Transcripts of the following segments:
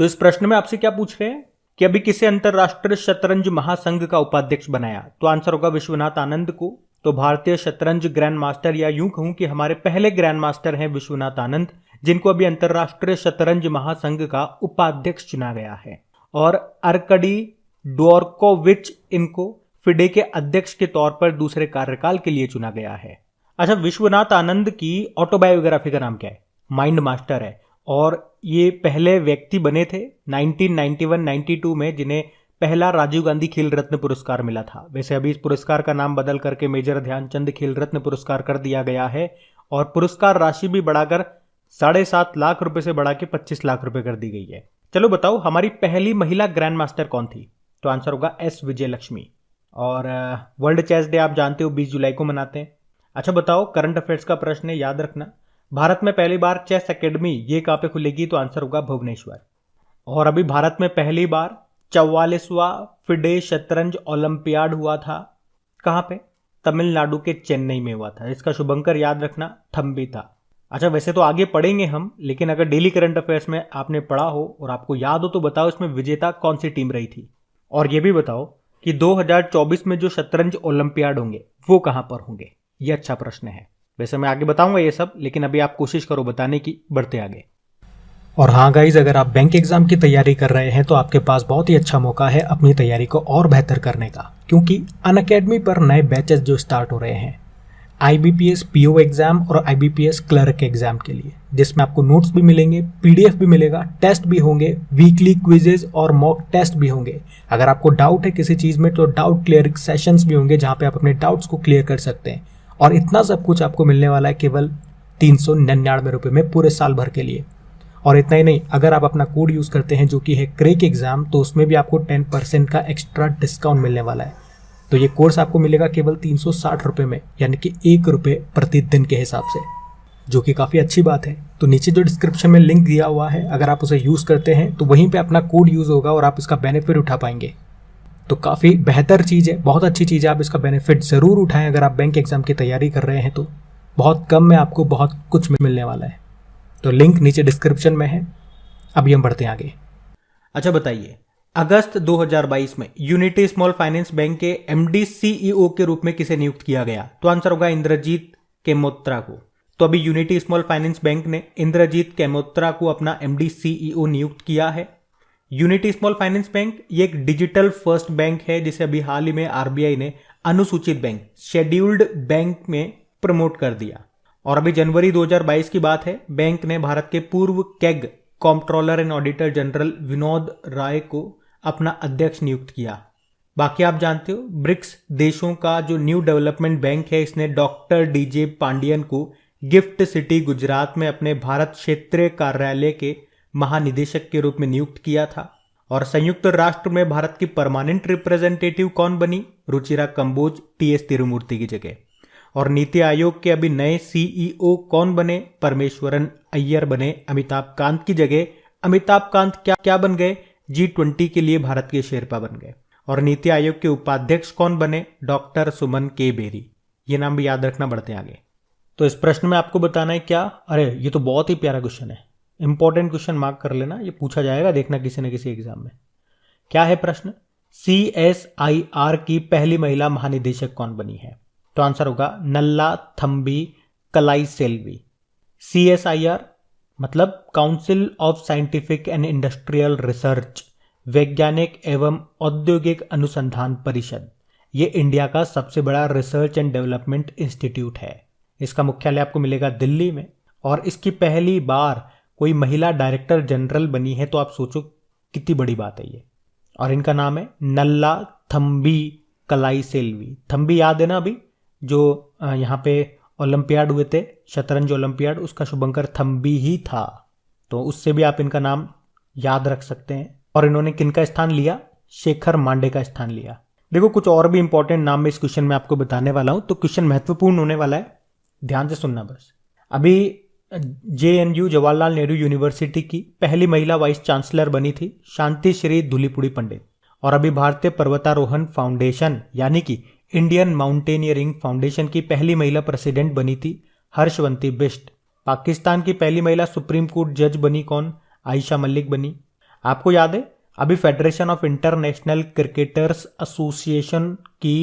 तो इस प्रश्न में आपसे क्या पूछ रहे हैं कि अभी किसे अंतरराष्ट्रीय शतरंज महासंघ का उपाध्यक्ष बनाया? तो आंसर होगा विश्वनाथ आनंद को। तो भारतीय शतरंज ग्रैंड मास्टर, या यूं कहूं कि हमारे पहले ग्रैंड मास्टर हैं विश्वनाथ आनंद, जिनको अभी अंतरराष्ट्रीय शतरंज महासंघ का उपाध्यक्ष चुना गया है। और अर्कडी डोरकोविच इनको फिडे के अध्यक्ष के तौर पर दूसरे कार्यकाल के लिए चुना गया है। अच्छा, विश्वनाथ आनंद की ऑटोबायोग्राफी का नाम क्या है? माइंड मास्टर है। और ये पहले व्यक्ति बने थे 1991-92 में जिन्हें पहला राजीव गांधी खेल रत्न पुरस्कार मिला था। वैसे अभी इस पुरस्कार का नाम बदल करके मेजर ध्यानचंद खेल रत्न पुरस्कार कर दिया गया है और पुरस्कार राशि भी बढ़ाकर 7.5 लाख रुपए से बढ़ा के 25 लाख रुपए कर दी गई है। चलो बताओ, हमारी पहली महिला ग्रैंड मास्टर कौन थी? तो आंसर होगा एस विजयलक्ष्मी। और वर्ल्ड चेस डे आप जानते हो 20 जुलाई को मनाते हैं। अच्छा बताओ, करंट अफेयर्स का प्रश्न है, याद रखना, भारत में पहली बार चेस एकेडमी ये कहाँ पे खुलेगी? तो आंसर होगा भुवनेश्वर। और अभी भारत में पहली बार 44वां फिडे शतरंज ओलंपियाड हुआ था, कहाँ पे? तमिलनाडु के चेन्नई में हुआ था। इसका शुभंकर याद रखना थम्बी था। अच्छा, वैसे तो आगे पढ़ेंगे हम, लेकिन अगर डेली करंट अफेयर्स में आपने पढ़ा हो और आपको याद हो तो बताओ इसमें विजेता कौन सी टीम रही थी। और ये भी बताओ कि 2024 में जो शतरंज ओलंपियाड होंगे वो कहाँ पर होंगे? ये अच्छा प्रश्न है। वैसे मैं आगे बताऊंगा ये सब, लेकिन अभी आप कोशिश करो बताने की, बढ़ते आगे। और हाँ गाइज, अगर आप बैंक एग्जाम की तैयारी कर रहे हैं तो आपके पास बहुत ही अच्छा मौका है अपनी तैयारी को और बेहतर करने का, क्योंकि अनअकैडमी पर नए बैचेस जो स्टार्ट हो रहे हैं IBPS PO एग्जाम और IBPS क्लर्क एग्जाम के लिए, जिसमें आपको नोट्स भी मिलेंगे, PDF भी मिलेगा, टेस्ट भी होंगे, वीकली क्विजेज और मॉक टेस्ट भी होंगे। अगर आपको डाउट है किसी चीज़ में तो डाउट क्लियरिंग सेशंस भी होंगे जहाँ पे आप अपने डाउट्स को क्लियर कर सकते हैं। और इतना सब कुछ आपको मिलने वाला है केवल 399 रुपये में पूरे साल भर के लिए। और इतना ही नहीं, अगर आप अपना कोड यूज़ करते हैं जो कि है क्रेक एग्जाम, तो उसमें भी आपको 10% का एक्स्ट्रा डिस्काउंट मिलने वाला है। तो ये कोर्स आपको मिलेगा केवल 360 रुपये में, यानी कि 1 रुपये प्रतिदिन के हिसाब से, जो कि काफ़ी अच्छी बात है। तो नीचे जो डिस्क्रिप्शन में लिंक दिया हुआ है, अगर आप उसे यूज़ करते हैं तो वहीं पे अपना कोड यूज़ होगा और आप इसका बेनिफिट उठा पाएंगे। तो काफ़ी बेहतर चीज़ है, बहुत अच्छी चीज़ है। आप इसका बेनिफिट ज़रूर उठाएं अगर आप बैंक एग्जाम की तैयारी कर रहे हैं तो बहुत कम में आपको बहुत कुछ मिलने वाला है। तो लिंक नीचे डिस्क्रिप्शन में है। अभी हम बढ़ते हैं आगे। अच्छा बताइए, अगस्त 2022 में यूनिटी स्मॉल फाइनेंस बैंक के MD CEO के रूप में किसे नियुक्त किया गया? तो आंसर होगा इंद्रजीत केमोत्रा को। तो अभी यूनिटी स्मॉल फाइनेंस बैंक ने इंद्रजीत केमोत्रा को अपना MD CEO नियुक्त किया है। यूनिटी स्मॉल फाइनेंस बैंक ये एक डिजिटल फर्स्ट बैंक है जिसे अभी हाल ही में RBI ने अनुसूचित बैंक, शेड्यूल्ड बैंक में प्रमोट कर दिया। और अभी जनवरी 2022 की बात है, बैंक ने भारत के पूर्व CAG comptroller and auditor general Vinod Rai को अपना अध्यक्ष नियुक्त किया। बाकी आप जानते हो, ब्रिक्स देशों का जो न्यू डेवलपमेंट बैंक है, इसने डॉक्टर DJ पांडियन को गिफ्ट सिटी गुजरात में अपने भारत क्षेत्रीय कार्यालय के महानिदेशक के रूप में नियुक्त किया था। और संयुक्त राष्ट्र में भारत की परमानेंट रिप्रेजेंटेटिव कौन बनी? रुचिरा कंबोज TS तिरुमूर्ति की जगह। और नीति आयोग के अभी नए CEO कौन बने? परमेश्वरन अय्यर बने अमिताभ कांत की जगह। अमिताभ कांत क्या बन गए? G20 के लिए भारत के शेरपा बन गए। और नीति आयोग के उपाध्यक्ष कौन बने? डॉक्टर सुमन के बेरी। ये नाम भी याद रखना, बढ़ते आगे। तो इस प्रश्न में आपको बताना है क्या? अरे ये तो बहुत ही प्यारा क्वेश्चन है, इंपॉर्टेंट क्वेश्चन, मार्क कर लेना, ये पूछा जाएगा, देखना किसी न किसी एग्जाम में। क्या है प्रश्न? CSIR की पहली महिला महानिदेशक कौन बनी है? तो आंसर होगा नल्ला थम्बी कलाईसेल्वी। CSIR मतलब council of scientific and industrial research, वैज्ञानिक एवं औद्योगिक अनुसंधान परिषद। ये इंडिया का सबसे बड़ा रिसर्च एंड डेवलपमेंट इंस्टीट्यूट है। इसका मुख्यालय आपको मिलेगा दिल्ली में। और इसकी पहली बार कोई महिला डायरेक्टर जनरल बनी है, तो आप सोचो कितनी बड़ी बात है ये। और इनका नाम है नल्ला थम्बी कलाईसेल्वी। थम्बी याद है ना, अभी जो यहाँ पे ओलंपियाड हुए थे, शतरंज ओलंपियाड, उसका शुभंकर थम्बी ही था। तो उससे भी आप इनका नाम याद रख सकते हैं। और इन्होंने किनका स्थान लिया? शेखर मांडे का स्थान लिया। देखो कुछ और भी इंपॉर्टेंट नाम मैं इस क्वेश्चन में आपको बताने वाला हूं, तो क्वेश्चन महत्वपूर्ण होने वाला है, ध्यान से सुनना बस। अभी JNU जवाहरलाल नेहरू यूनिवर्सिटी की पहली महिला वाइस चांसलर बनी थी शांति श्री धुलीपुड़ी पंडित। और अभी भारतीय पर्वतारोहण फाउंडेशन यानी कि इंडियन माउंटेनियरिंग फाउंडेशन की पहली महिला प्रेसिडेंट बनी थी हर्षवंती बिष्ट। पाकिस्तान की पहली महिला सुप्रीम कोर्ट जज बनी कौन? आयशा मलिक बनी। आपको याद है अभी federation of international cricketers association की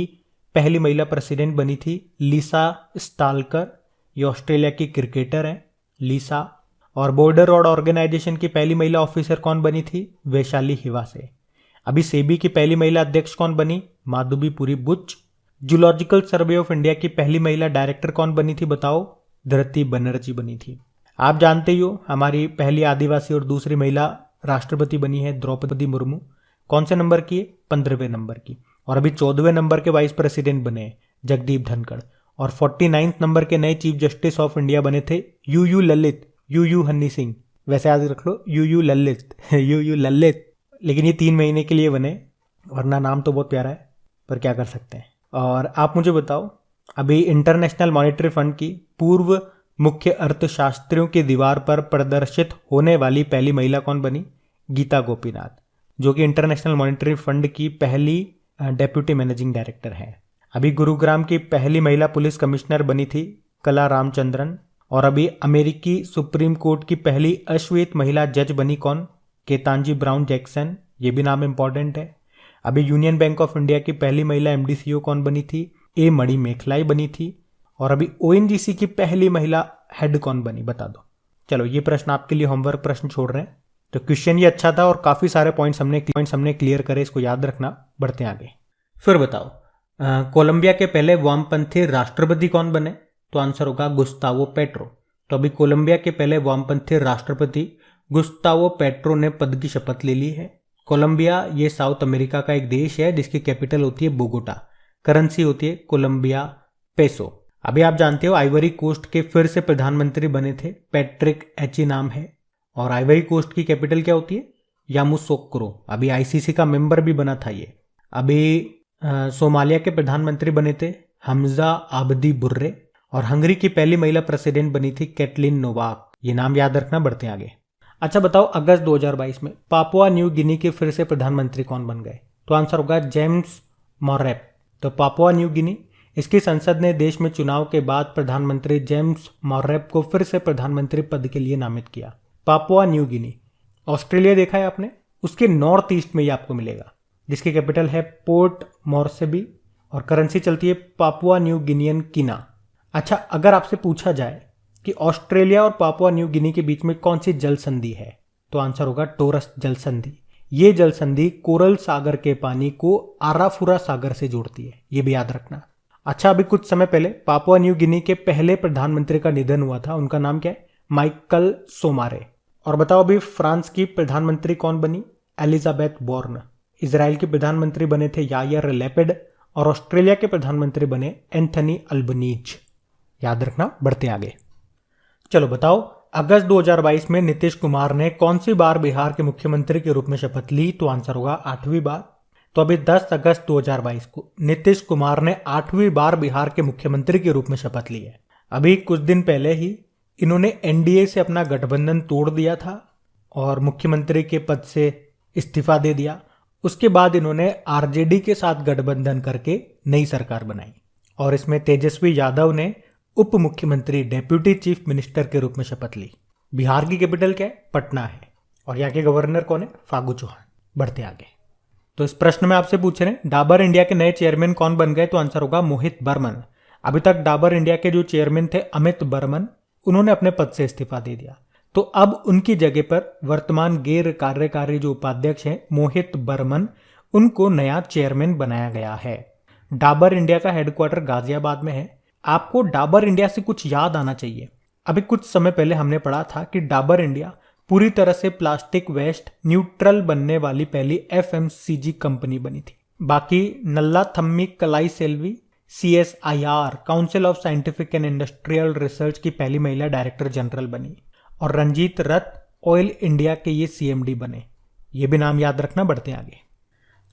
पहली महिला प्रेसिडेंट बनी थी लिसा स्टालकर। ये ऑस्ट्रेलिया की क्रिकेटर हैं लिसा। और बॉर्डर रोड ऑर्गेनाइजेशन की पहली महिला ऑफिसर कौन बनी थी? वैशाली हिवासे। अभी सेबी की पहली महिला अध्यक्ष कौन बनी? माधुबीपुरी Buch. Zoological survey of India की पहली महिला डायरेक्टर कौन बनी थी बताओ? धृति बनर्जी बनी थी। आप जानते ही हो हमारी पहली आदिवासी और दूसरी महिला राष्ट्रपति बनी है द्रौपदी मुर्मू। कौन से नंबर की? 15वें नंबर की। और अभी 14वें नंबर के वाइस प्रेसिडेंट बने हैं जगदीप धनखड़। और 49th नंबर के नए चीफ जस्टिस ऑफ इंडिया बने थे यू ललित, यू हन्नी सिंह। वैसे याद रख लो यू ललित यू ललित, लेकिन ये 3 महीने के लिए बने, वरना नाम तो बहुत प्यारा है पर क्या कर सकते हैं। और आप मुझे बताओ अभी इंटरनेशनल मॉनेटरी फंड की पूर्व मुख्य अर्थशास्त्रियों की दीवार पर प्रदर्शित होने वाली पहली महिला कौन बनी? गीता गोपीनाथ, जो कि इंटरनेशनल मॉनेटरी फंड की पहली डेप्यूटी मैनेजिंग डायरेक्टर हैं। अभी गुरुग्राम की पहली महिला पुलिस कमिश्नर बनी थी कला रामचंद्रन। और अभी अमेरिकी सुप्रीम कोर्ट की पहली अश्वेत महिला जज बनी कौन? केतांजी ब्राउन जैक्सन। ये भी नाम इंपॉर्टेंट है। अभी यूनियन बैंक ऑफ इंडिया की पहली महिला एमडी सीईओ कौन बनी थी? ए मणि मेखलाई बनी थी। और अभी ओएनजीसी की पहली महिला हेड कौन बनी बता दो। चलो ये प्रश्न आपके लिए होमवर्क प्रश्न छोड़ रहे हैं। तो क्वेश्चन ये अच्छा था और काफी सारे पॉइंट्स हमने क्लियर करे, इसको याद रखना। बढ़ते हैं आगे। फिर बताओ कोलंबिया के पहले वामपंथी राष्ट्रपति कौन बने? तो आंसर होगा गुस्तावो पेट्रो। तो अभी कोलंबिया के पहले वामपंथी राष्ट्रपति गुस्तावो पेट्रो ने पद की शपथ ले ली है। कोलंबिया ये साउथ अमेरिका का एक देश है जिसकी कैपिटल होती है बोगोटा। करेंसी होती है कोलंबिया पेसो। अभी आप जानते हो आइवरी कोस्ट के फिर से प्रधानमंत्री बने थे पैट्रिक एची नाम है। और आइवरी कोस्ट की कैपिटल क्या होती है? यामूसोक्रो। अभी आईसीसी का मेंबर भी बना था ये। अभी सोमालिया के प्रधानमंत्री बने थे हमजा आबदी बुर्रे। और हंगरी की पहली महिला प्रेसिडेंट बनी थी कैटलिन नोवाक। ये नाम याद रखना। बढ़ते हैं आगे। अच्छा बताओ अगस्त 2022 में पापुआ न्यू गिनी के फिर से प्रधानमंत्री कौन बन गए? तो आंसर होगा जेम्स मॉरेप। तो पापुआ न्यू गिनी, इसकी संसद ने देश में चुनाव के बाद प्रधानमंत्री जेम्स मॉरेप को फिर से प्रधानमंत्री पद के लिए नामित किया। पापुआ न्यू गिनी ऑस्ट्रेलिया देखा है आपने, उसके नॉर्थ ईस्ट में ये आपको मिलेगा, जिसकी कैपिटल है पोर्ट मोर्सेबी। और करेंसी चलती है पापुआ न्यू गिनियन कीना। अच्छा अगर आपसे पूछा जाए कि ऑस्ट्रेलिया और पापुआ न्यू गिनी के बीच में कौन सी जल संधि है? तो आंसर होगा टोरस जल संधि। ये जल संधि कोरल सागर के पानी को आराफुरा सागर से जोड़ती है, ये भी याद रखना। अच्छा अभी कुछ समय पहले पापुआ न्यू गिनी के पहले प्रधानमंत्री का निधन हुआ था, उनका नाम क्या है? माइकल सोमारे। और बताओ अभी फ्रांस की प्रधानमंत्री कौन बनी? Elisabeth Borne. इजराइल के प्रधानमंत्री बने थे यायर लैपिड। और ऑस्ट्रेलिया के प्रधानमंत्री बने एंथनी अल्बनीज। याद रखना। बढ़ते आगे। चलो बताओ अगस्त 2022 में नीतीश कुमार ने कौन सी बार बिहार के मुख्यमंत्री के रूप में शपथ ली? तो आंसर होगा 8वीं बार। तो अभी 10 अगस्त 2022 को नीतीश कुमार ने 8वीं बार बिहार के मुख्यमंत्री के रूप में शपथ ली है। अभी कुछ दिन पहले ही इन्होंने एनडीए से अपना गठबंधन तोड़ दिया था और मुख्यमंत्री के पद से इस्तीफा दे दिया। उसके बाद इन्होंने आरजेडी के साथ गठबंधन करके नई सरकार बनाई और इसमें तेजस्वी यादव ने उप मुख्यमंत्री डेप्यूटी चीफ मिनिस्टर के रूप में शपथ ली। बिहार की कैपिटल क्या है? पटना है। और यहाँ के गवर्नर कौन है? फागू चौहान। बढ़ते आगे। तो इस प्रश्न में आपसे पूछ रहे हैं डाबर इंडिया के नए चेयरमैन कौन बन गए? तो आंसर होगा मोहित बर्मन। अभी तक डाबर इंडिया के जो चेयरमैन थे अमित बर्मन, उन्होंने अपने पद से इस्तीफा दे दिया। तो अब उनकी जगह पर वर्तमान गैर कार्यकारी जो उपाध्यक्ष हैं मोहित बर्मन, उनको नया चेयरमैन बनाया गया है। डाबर इंडिया का हेडक्वार्टर गाजियाबाद में है। आपको डाबर इंडिया से कुछ याद आना चाहिए। अभी कुछ समय पहले हमने पढ़ा था कि डाबर इंडिया पूरी तरह से प्लास्टिक वेस्ट न्यूट्रल बनने वाली पहली एफएमसीजी कंपनी बनी थी। बाकी Nallathamby Kalaiselvi CSIR council of scientific and industrial research की पहली महिला डायरेक्टर जनरल बनी। और रंजीत रथ ऑयल इंडिया के ये CMD बने। ये भी नाम याद रखना। बढ़ते आगे।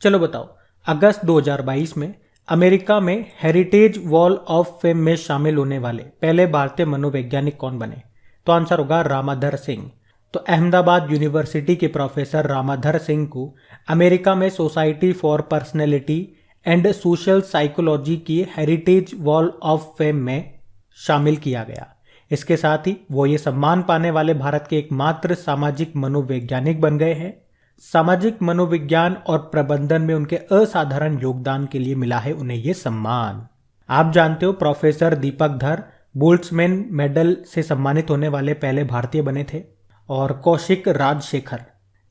चलो बताओ अगस्त 2022 में अमेरिका में हेरिटेज वॉल ऑफ फेम में शामिल होने वाले पहले भारतीय मनोवैज्ञानिक कौन बने? तो आंसर होगा रामाधर सिंह। तो अहमदाबाद यूनिवर्सिटी के प्रोफेसर रामाधर सिंह को अमेरिका में society for personality and social psychology की हेरिटेज वॉल ऑफ फेम में शामिल किया गया। इसके साथ ही वो ये सम्मान पाने वाले भारत के एकमात्र सामाजिक मनोवैज्ञानिक बन गए हैं सामाजिक मनोविज्ञान और प्रबंधन में उनके असाधारण योगदान के लिए मिला है उन्हें ये सम्मान। आप जानते हो प्रोफेसर दीपक धर बोल्ट्जमैन मेडल से सम्मानित होने वाले पहले भारतीय बने थे। और कौशिक राजशेखर,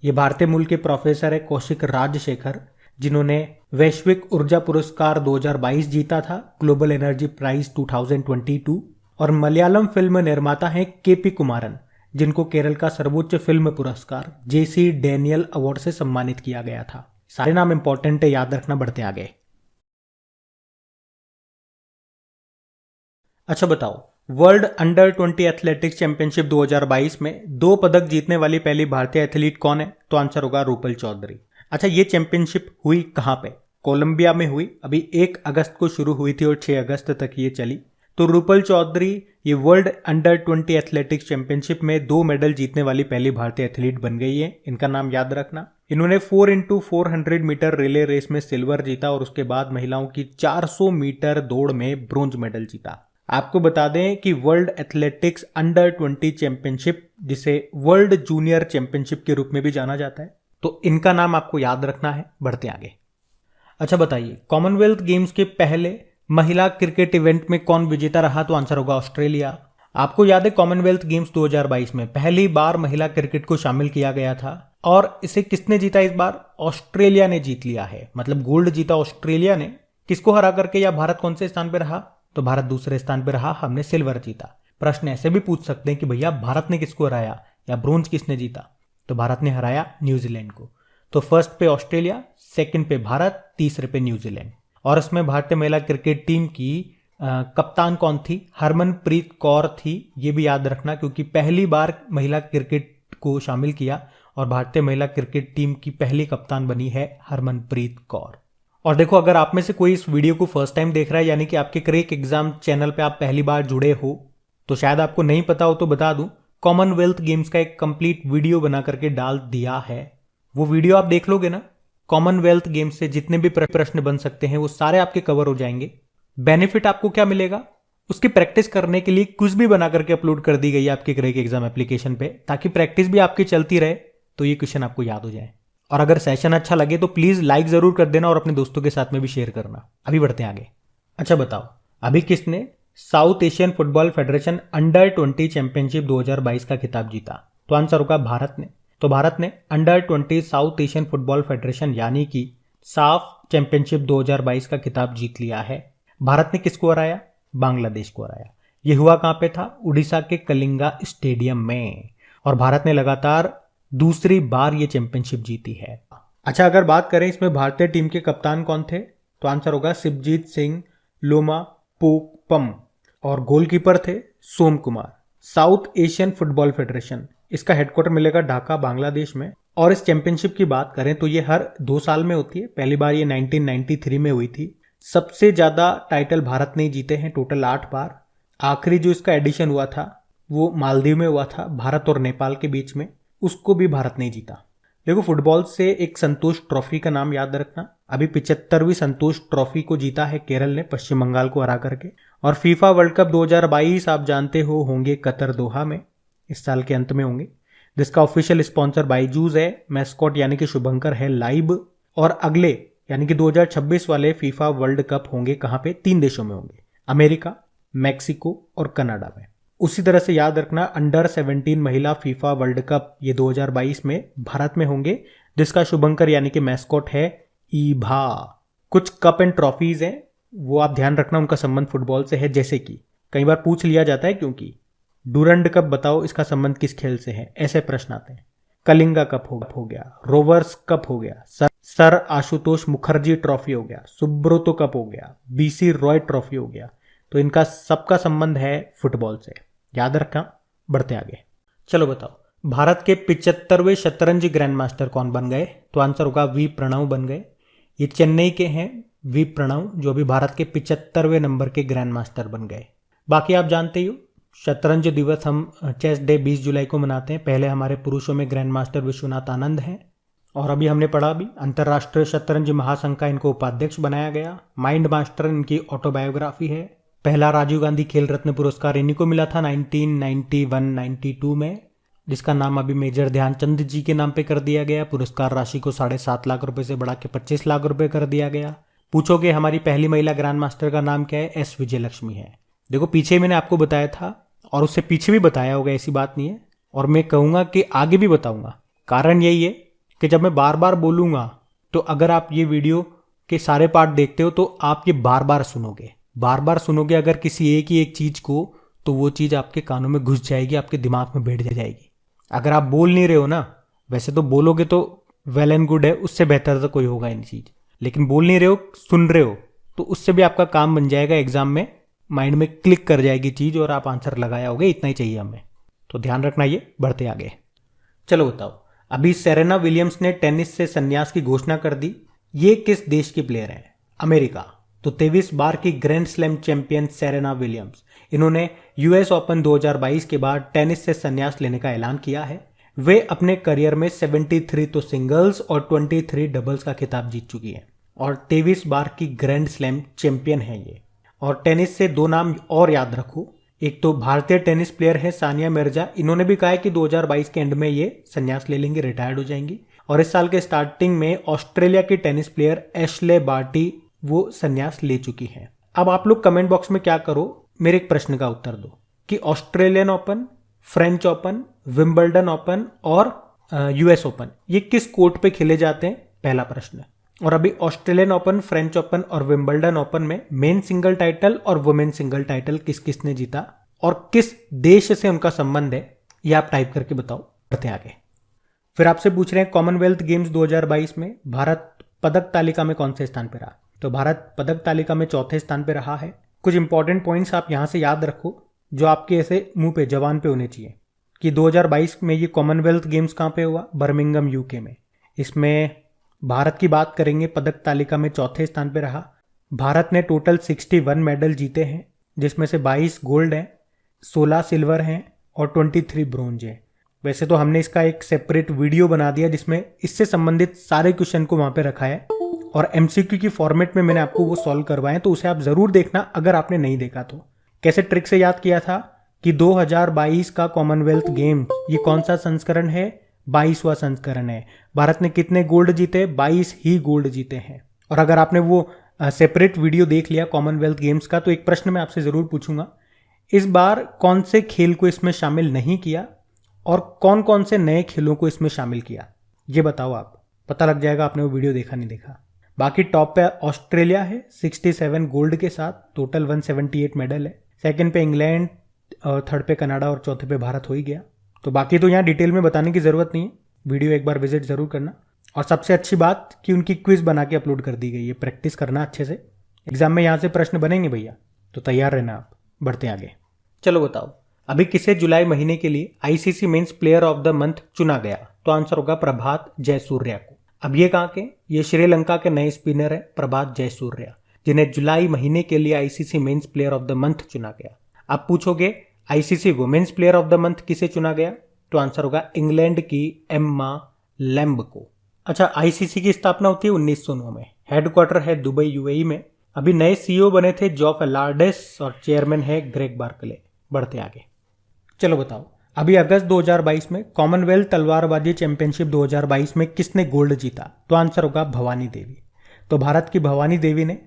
ये भारतीय मूल के प्रोफेसर है कौशिक राजशेखर, जिन्होंने वैश्विक ऊर्जा पुरस्कार 2022 जीता था, ग्लोबल एनर्जी प्राइज 2022। और मलयालम फिल्म निर्माता हैं केपी कुमारन, जिनको केरल का सर्वोच्च फिल्म पुरस्कार जेसी डैनियल अवार्ड से सम्मानित किया गया था। सारे नाम इंपॉर्टेंट है, याद रखना। बढ़ते आगे। अच्छा बताओ, वर्ल्ड अंडर 20 एथलेटिक्स चैंपियनशिप 2022 में 2 पदक जीतने वाली पहली भारतीय एथलीट कौन है? तो आंसर होगा रूपल चौधरी। अच्छा, ये चैंपियनशिप हुई कहां पे? कोलंबिया में हुई। अभी 1 अगस्त को शुरू हुई थी और 6 अगस्त तक ये चली। तो रूपल चौधरी ये वर्ल्ड अंडर 20 एथलेटिक्स चैंपियनशिप में 2 मेडल जीतने वाली पहली भारतीय एथलीट बन गई है। इनका नाम याद रखना। इन्होंने 4x400 मीटर रिले रेस में सिल्वर जीता और उसके बाद महिलाओं की 400 मीटर दौड़ में ब्रोंज मेडल जीता। आपको बता दें कि वर्ल्ड एथलेटिक्स अंडर 20 चैंपियनशिप, जिसे वर्ल्ड जूनियर चैंपियनशिप के रूप में भी जाना जाता है, तो इनका नाम आपको याद रखना है। बढ़ते आगे। अच्छा बताइए, कॉमनवेल्थ गेम्स के पहले महिला क्रिकेट इवेंट में कौन विजेता रहा? तो आंसर होगा ऑस्ट्रेलिया। आपको याद है कॉमनवेल्थ गेम्स 2022 में पहली बार महिला क्रिकेट को शामिल किया गया था और इसे किसने जीता इस बार? ऑस्ट्रेलिया ने जीत लिया है, मतलब गोल्ड जीता ऑस्ट्रेलिया ने। किसको हरा करके? या भारत कौन से स्थान पर रहा? तो भारत दूसरे स्थान पर रहा, हमने सिल्वर जीता। प्रश्न ऐसे भी पूछ सकते हैं कि भैया भारत ने किसको हराया या ब्रोंज किसने जीता? तो भारत ने हराया न्यूजीलैंड को। तो फर्स्ट पे ऑस्ट्रेलिया, सेकंड पे भारत, तीसरे पे न्यूजीलैंड। और इसमें भारतीय महिला क्रिकेट टीम की कप्तान कौन थी? हरमनप्रीत कौर थी। ये भी याद रखना, क्योंकि पहली बार महिला क्रिकेट को शामिल किया और भारतीय महिला क्रिकेट टीम की पहली कप्तान बनी है हरमनप्रीत कौर। और देखो, अगर आप में से कोई इस वीडियो को फर्स्ट टाइम देख रहा है, यानी कि आपके क्रैक एग्जाम चैनल पे आप पहली बार जुड़े हो, तो शायद आपको नहीं पता हो तो बता दूं, कॉमनवेल्थ गेम्स का एक कंप्लीट वीडियो बना करके डाल दिया है। वो वीडियो आप देख लोगे ना, कॉमनवेल्थ गेम्स से जितने भी प्रश्न बन सकते हैं वो सारे आपके कवर हो जाएंगे। बेनिफिट आपको क्या मिलेगा? उसकी प्रैक्टिस करने के लिए क्विज भी बना करके अपलोड कर दी गई है आपके क्रैक एग्जाम एप्लीकेशन पे, ताकि प्रैक्टिस भी आपकी चलती रहे, तो ये क्वेश्चन आपको याद हो जाए। और अगर सेशन अच्छा लगे तो प्लीज लाइक जरूर कर देना और अपने दोस्तों के साथ में भी शेयर करना। अभी बढ़ते हैं आगे। अच्छा बताओ, अभी किसने south Asian football federation under 20 championship 2022 का खिताब जीता? तो आंसर होगा भारत ने। तो भारत ने under 20 south Asian football federation यानी कि साफ चैंपियनशिप 2022 का खिताब जीत लिया है। भारत ने किसको हराया? बांग्लादेश को हराया। यह हुआ कहां पे था? उड़ीसा के कलिंगा स्टेडियम में। और भारत ने लगातार दूसरी बार ये चैंपियनशिप जीती है। अच्छा, अगर बात करें इसमें भारतीय टीम के कप्तान कौन थे, तो आंसर होगा शिवजीत सिंह लोमा पोकपम। और गोलकीपर थे Som Kumar. South Asian football federation, इसका हेडक्वार्टर मिलेगा ढाका बांग्लादेश में। और इस चैंपियनशिप की बात करें तो ये हर 2 साल में होती है। पहली बार ये 1993 में हुई थी। सबसे ज्यादा टाइटल भारत ने जीते हैं, टोटल 8 बार। आखिरी जो इसका एडिशन हुआ था वो मालदीव में हुआ था, भारत और नेपाल के बीच में, उसको भी भारत ने जीता। देखो, फुटबॉल से एक संतोष ट्रॉफी का नाम याद रखना। अभी 75वीं संतोष ट्रॉफी को जीता है केरल ने पश्चिम बंगाल को हरा करके। और फीफा वर्ल्ड कप 2022 आप जानते हो होंगे कतर दोहा में, इस साल के अंत में होंगे, जिसका ऑफिशियल स्पॉन्सर बायजूस है। मैस्कॉट यानी कि शुभंकर है लाइव। और अगले यानी कि 2026 वाले फीफा वर्ल्ड कप होंगे कहां पे? 3 देशों में होंगे, अमेरिका, मैक्सिको और कनाडा में। उसी तरह से याद रखना, अंडर 17 महिला फीफा वर्ल्ड कप ये 2022 में भारत में होंगे, जिसका शुभंकर यानी कि मैस्कॉट है ईभा। कुछ कप एंड ट्रॉफीज हैं, वो आप ध्यान रखना, उनका संबंध फुटबॉल से है। जैसे कि कई बार पूछ लिया जाता है, क्योंकि डूरंड कप बताओ इसका संबंध किस खेल से है, ऐसे प्रश्न आते हैं। कलिंगा कप हो गया, रोवर्स कप हो गया, सर आशुतोष मुखर्जी ट्रॉफी हो गया, सुब्रोतो कप हो गया, बीसी रॉय ट्रॉफी हो गया। तो इनका सबका संबंध है फुटबॉल से, याद रखना। बढ़ते आगे। चलो बताओ, भारत के 75वें शतरंज ग्रैंड मास्टर कौन बन गए? तो आंसर होगा वी प्रणव बन गए। ये चेन्नई के हैं वी प्रणव, जो अभी भारत के 75वें नंबर के ग्रैंड मास्टर बन गए। बाकी आप जानते ही हो, शतरंज दिवस हम चेस डे 20 जुलाई को मनाते हैं। पहले हमारे पुरुषों में ग्रैंड मास्टर विश्वनाथ आनंद हैं। और अभी हमने पढ़ा भी, अंतर्राष्ट्रीय शतरंज महासंघ का इनको उपाध्यक्ष बनाया गया। माइंड मास्टर इनकी ऑटोबायोग्राफी है। पहला राजीव गांधी खेल रत्न पुरस्कार इन्हीं को मिला था 1991-92 में। जिसका नाम अभी मेजर ध्यानचंद जी के नाम पे कर दिया गया। पुरस्कार राशि को 7.5 लाख रुपए से बढ़ा के 25 लाख रुपए कर दिया गया। पूछोगे हमारी पहली महिला ग्रैंड मास्टर का नाम क्या है? एस विजयलक्ष्मी है। देखो पीछे मैंने आपको बताया था और उससे पीछे भी बताया होगा, ऐसी बात नहीं है, और मैं कहूँगा कि आगे भी बताऊँगा। कारण यही है कि जब मैं बार बार बोलूँगा तो अगर आप ये वीडियो के सारे पार्ट देखते हो तो आप ये बार बार सुनोगे अगर किसी एक ही एक चीज़ को, तो वो चीज़ आपके कानों में घुस जाएगी, आपके दिमाग में बैठ जाएगी। अगर आप बोल नहीं रहे हो ना, वैसे तो बोलोगे तो वेल एंड गुड है, उससे बेहतर तो कोई होगा ही नहीं चीज़, लेकिन बोल नहीं रहे हो, सुन रहे हो, तो उससे भी आपका काम बन जाएगा। एग्जाम में माइंड में क्लिक कर जाएगी चीज़ और आप आंसर लगाया होगे। इतना ही चाहिए हमें, तो ध्यान रखना। ये बढ़ते आगे। चलो बताओ, अभी सेरेना विलियम्स ने टेनिस से संन्यास की घोषणा कर दी। ये किस देश की प्लेयर है? अमेरिका। तो 23 बार की grand slam champion Serena Williams, इन्होंने यूएस ओपन 2022 के बाद टेनिस से संन्यास लेने का ऐलान किया है। वे अपने करियर में 73 तो सिंगल्स और 23 डबल्स का खिताब जीत चुकी हैं और 23 बार की ग्रैंड स्लैम चैंपियन है ये। और टेनिस से 2 नाम और याद रखो, एक तो भारतीय टेनिस प्लेयर है सानिया मिर्जा, इन्होंने भी कहा है कि 2022 के एंड में ये संन्यास ले लेंगी, रिटायर्ड हो जाएंगी। और इस साल के स्टार्टिंग में ऑस्ट्रेलिया की टेनिस प्लेयर एशले बार्टी, वो संन्यास ले चुकी हैं। अब आप लोग कमेंट बॉक्स में क्या करो, मेरे एक प्रश्न का उत्तर दो कि Australian open, French open, Wimbledon open और यूएस ओपन ये किस कोर्ट पे खेले जाते हैं? पहला प्रश्न। और अभी ऑस्ट्रेलियन ओपन, फ्रेंच ओपन और विंबलडन ओपन में मेन सिंगल टाइटल और वुमेन सिंगल टाइटल किस किसने जीता और किस देश से उनका संबंध है, ये आप टाइप करके बताओ। बढ़ते आगे। फिर आपसे पूछ रहे हैं कॉमनवेल्थ गेम्स 2022 में भारत पदक तालिका में कौन से स्थान पर रहा? तो भारत पदक तालिका में 4थे स्थान पर रहा है। कुछ इंपॉर्टेंट पॉइंट्स आप यहां से याद रखो जो आपके ऐसे मुंह पे, जवान पे होने चाहिए कि 2022 में ये कॉमनवेल्थ गेम्स कहाँ पे हुआ? बर्मिंघम यूके में। इसमें भारत की बात करेंगे, पदक तालिका में 4थे स्थान पे रहा। भारत ने टोटल 61 मेडल जीते हैं, जिसमें से 22 गोल्ड हैं, 16 सिल्वर हैं और 23 ब्रोंज हैं। वैसे तो हमने इसका एक सेपरेट वीडियो बना दिया जिसमें इससे संबंधित सारे क्वेश्चन को वहाँ पे रखा है और एमसीक्यू की फॉर्मेट में मैंने आपको वो सॉल्व करवाए, तो उसे आप ज़रूर देखना अगर आपने नहीं देखा तो। कैसे ट्रिक से याद किया था कि 2022 का कॉमनवेल्थ गेम्स ये कौन सा संस्करण है? 22वां संस्करण है। भारत ने कितने गोल्ड जीते? 22 ही गोल्ड जीते हैं। और अगर आपने वो सेपरेट वीडियो देख लिया कॉमनवेल्थ गेम्स का, तो एक प्रश्न मैं आपसे ज़रूर पूछूंगा, इस बार कौन से खेल को इसमें शामिल नहीं किया और कौन कौन से नए खेलों को इसमें शामिल किया? ये बताओ आप, पता लग जाएगा आपने वो वीडियो देखा नहीं देखा। बाकी टॉप पे ऑस्ट्रेलिया है 67 गोल्ड के साथ, टोटल 178 मेडल है। सेकंड पे इंग्लैंड और थर्ड पे कनाडा और चौथे पे भारत हो ही गया। तो बाकी तो यहाँ डिटेल में बताने की ज़रूरत नहीं है, वीडियो एक बार विजिट ज़रूर करना। और सबसे अच्छी बात कि उनकी क्विज बना के अपलोड कर दी गई है, प्रैक्टिस करना अच्छे से। एग्जाम में यहाँ से प्रश्न बनेंगे भैया, तो तैयार रहना आप। बढ़ते आगे। चलो बताओ, अभी किसे जुलाई महीने के लिए ICC men's player of the month चुना गया? तो आंसर होगा प्रभात जयसूर्या को। अब ये कहाँ के? ये श्रीलंका के नए स्पिनर है प्रभात जयसूर्या, जिन्हें जुलाई महीने के लिए ICC men's player of the month चुना गया। अब पूछोगे ICC women's player of the month किसे चुना गया? तो आंसर होगा इंग्लैंड की एम्मा लैम्ब को। अच्छा, आईसीसी की स्थापना होती है 1909 में, हेडक्वार्टर है दुबई यूएई में। अभी नए सीईओ बने थे जॉफ एलार्डेस और चेयरमैन है ग्रेग बार्कले। बढ़ते आगे। चलो बताओ, अभी अगस्त 2022 में कॉमनवेल्थ तलवारबाजी चैंपियनशिप 2022 में किसने गोल्ड जीता? तो आंसर होगा भवानी देवी। तो भारत की भवानी देवी ने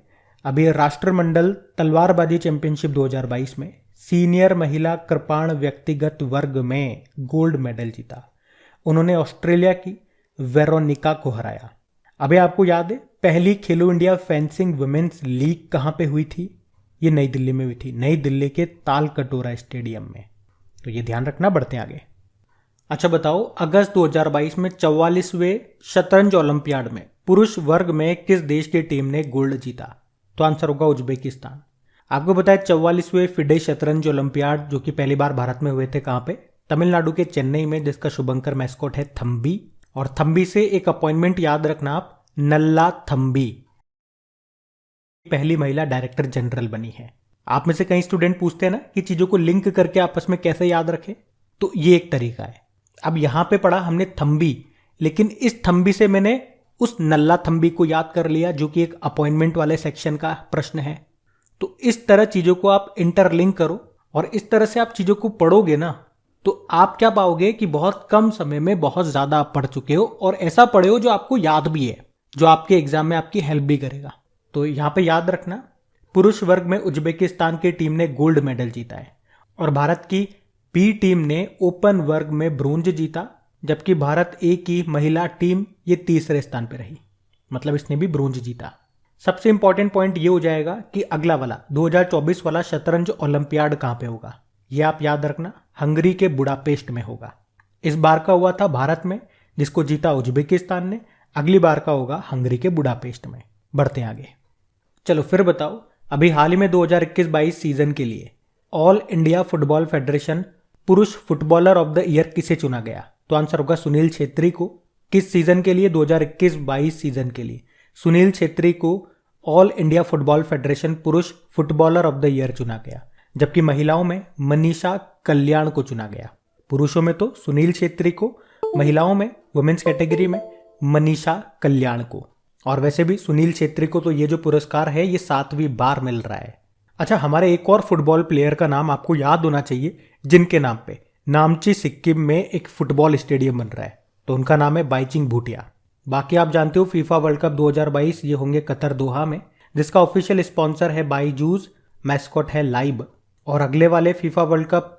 अभी राष्ट्रमंडल तलवारबाजी चैंपियनशिप 2022 में सीनियर महिला कृपाण व्यक्तिगत वर्ग में गोल्ड मेडल जीता। उन्होंने ऑस्ट्रेलिया की वेरोनिका को हराया। अभी आपको याद है पहली खेलो इंडिया फेंसिंग वुमेन्स लीग कहाँ पे हुई थी? ये नई दिल्ली में हुई थी, नई दिल्ली के ताल कटोरा स्टेडियम में। तो ये ध्यान रखना। बढ़ते आगे। अच्छा बताओ, अगस्त 2022 में 44वें शतरंज ओलंपियाड में पुरुष वर्ग में किस देश की टीम ने गोल्ड जीता? तो आंसर होगा उज्बेकिस्तान। आपको बताया 44वें फिडे शतरंज ओलंपियाड जो कि पहली बार भारत में हुए थे, कहाँ पे? तमिलनाडु के चेन्नई में, जिसका शुभंकर मैस्कॉट है थम्बी। और थम्बी से एक अपॉइंटमेंट याद रखना आप, नल्ला थम्बी पहली महिला डायरेक्टर जनरल बनी है। आप में से कई स्टूडेंट पूछते हैं ना कि चीजों को लिंक करके आपस में कैसे याद रखें, तो ये एक तरीका है। अब यहां पे पढ़ा हमने थम्बी, लेकिन इस थम्बी से मैंने उस नल्ला थम्बी को याद कर लिया जो कि एक अपॉइंटमेंट वाले सेक्शन का प्रश्न है। तो इस तरह चीजों को आप इंटरलिंक करो और इस तरह से आप चीजों को पढ़ोगे ना, तो आप क्या पाओगे कि बहुत कम समय में बहुत ज्यादा आप पढ़ चुके हो और ऐसा पढ़े हो जो आपको याद भी है, जो आपके एग्जाम में आपकी हेल्प भी करेगा। तो यहाँ पे याद रखना, पुरुष वर्ग में उज्बेकिस्तान की टीम ने गोल्ड मेडल जीता है और भारत की बी टीम ने ओपन वर्ग में ब्रोंज जीता, जबकि भारत ए की महिला टीम ये तीसरे स्थान पर रही, मतलब इसने भी ब्रोंज जीता। सबसे इंपॉर्टेंट पॉइंट ये हो जाएगा कि अगला वाला 2024 वाला शतरंज ओलंपियाड कहाँ पे होगा, ये आप याद रखना, हंगरी के बुडापेस्ट में होगा। इस बार का हुआ था भारत में, जिसको जीता उज्बेकिस्तान ने। अगली बार का होगा हंगरी के बुडापेस्ट में। बढ़ते हैं आगे। चलो फिर बताओ, अभी हाल ही में 2021-22 सीजन के लिए ऑल इंडिया फुटबॉल फेडरेशन पुरुष फुटबॉलर ऑफ द ईयर किसे चुना गया? तो आंसर होगा सुनील छेत्री को। किस सीजन के लिए? 2021-22 सीजन के लिए सुनील छेत्री को ऑल इंडिया फुटबॉल फेडरेशन पुरुष फुटबॉलर ऑफ द ईयर चुना गया, जबकि महिलाओं में मनीषा कल्याण को चुना गया। पुरुषों में तो सुनील छेत्री को, महिलाओं में वुमेन्स कैटेगरी में मनीषा कल्याण को। और वैसे भी सुनील छेत्री को तो ये जो पुरस्कार है ये 7वीं बार मिल रहा है। अच्छा, हमारे एक और फुटबॉल प्लेयर का नाम आपको याद होना चाहिए, जिनके नाम पे नामची सिक्किम में एक फुटबॉल स्टेडियम बन रहा है, तो उनका नाम है बाइचिंग भूटिया। बाकी आप जानते हो फीफा वर्ल्ड कप 2022 ये होंगे कतर दोहा में, जिसका ऑफिशियल स्पॉन्सर है बाईजूस, मैस्कॉट है लाइब। और अगले वाले फीफा वर्ल्ड कप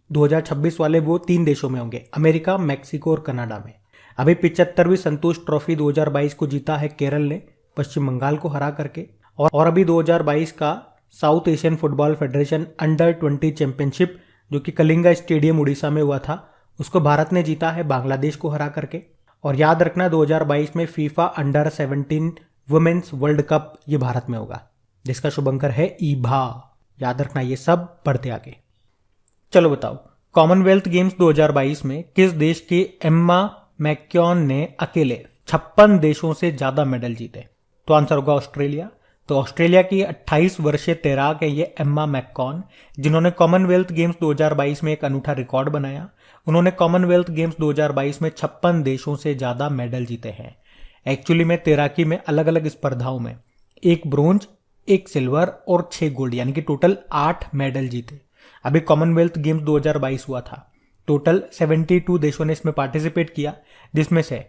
2026 वाले वो 3 देशों में होंगे, अमेरिका, मैक्सिको और कनाडा में। अभी 75वीं संतोष ट्रॉफी 2022 को जीता है केरल ने पश्चिम बंगाल को हरा करके। और अभी 2022 का south Asian football federation under 20 championship, जो कि कलिंगा स्टेडियम उड़ीसा में हुआ था, उसको भारत ने जीता है बांग्लादेश को हरा करके। और याद रखना 2022 में FIFA under 17 women's world cup ये भारत में होगा, जिसका शुभंकर है ईभा। याद रखना ये सब। पढ़ते आगे। चलो बताओ, कॉमनवेल्थ गेम्स 2022 में किस देश की एम्मा मैक्योन ने अकेले 56 देशों से ज्यादा मेडल जीते? तो आंसर होगा ऑस्ट्रेलिया। तो ऑस्ट्रेलिया की 28 वर्षीय तैराक है ये एम्मा मैक्कॉन, जिन्होंने कॉमनवेल्थ गेम्स 2022 में एक अनूठा रिकॉर्ड बनाया। उन्होंने कॉमनवेल्थ गेम्स 2022 में 56 देशों से ज्यादा मेडल जीते हैं। एक्चुअली में तैराकी में अलग अलग स्पर्धाओं में 1 ब्रोंज, 1 सिल्वर और 6 गोल्ड, यानी कि टोटल 8 मेडल जीते। अभी कॉमनवेल्थ गेम्स 2022 हुआ था, टोटल 72 देशों ने इसमें पार्टिसिपेट किया, जिसमें से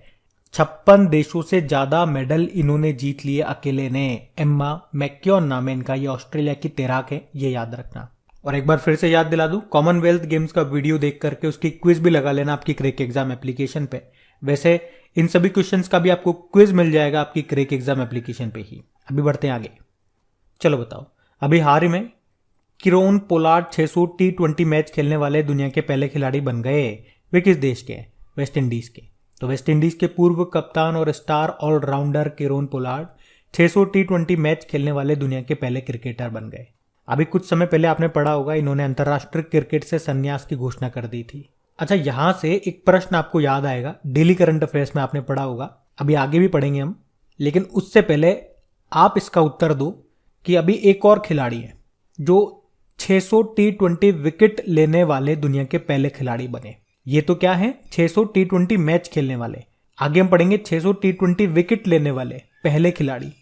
56 देशों से ज्यादा मेडल इन्होंने जीत लिए अकेले ने। एम्मा मैक्योन नाम है इनका, ये ऑस्ट्रेलिया की तैराक है, ये याद रखना। और एक बार फिर से याद दिला दूं, कॉमनवेल्थ गेम्स का वीडियो देख करके उसकी क्विज भी लगा लेना आपकी क्रेक एग्जाम एप्लीकेशन पे। वैसे इन सभी क्वेश्चंस का भी आपको क्विज मिल जाएगा आपकी क्रेक एग्जाम एप्लीकेशन पे ही। अभी बढ़ते हैं आगे। चलो बताओ, अभी हाल ही में किरोन पोलार्ड 600 T20 मैच खेलने वाले दुनिया के पहले खिलाड़ी बन गए। वे किस देश के हैं? वेस्ट इंडीज के। तो वेस्ट इंडीज के पूर्व कप्तान और star allrounder Kieron Pollard 600 T20 match खेलने वाले दुनिया के पहले क्रिकेटर बन गए। अभी कुछ समय पहले आपने पढ़ा होगा, इन्होंने अंतर्राष्ट्रीय क्रिकेट से संन्यास की घोषणा कर दी थी। अच्छा, यहां से एक प्रश्न आपको याद आएगा, डेली करंट अफेयर्स में आपने पढ़ा होगा, अभी आगे भी पढ़ेंगे हम, लेकिन उससे पहले आप इसका उत्तर दो कि अभी एक और खिलाड़ी है जो 600 T20 विकेट लेने वाले दुनिया के पहले खिलाड़ी बने। ये तो क्या है? 600 T20 मैच खेलने वाले। आगे हम पढ़ेंगे 600 T20 विकेट लेने वाले पहले खिलाड़ी।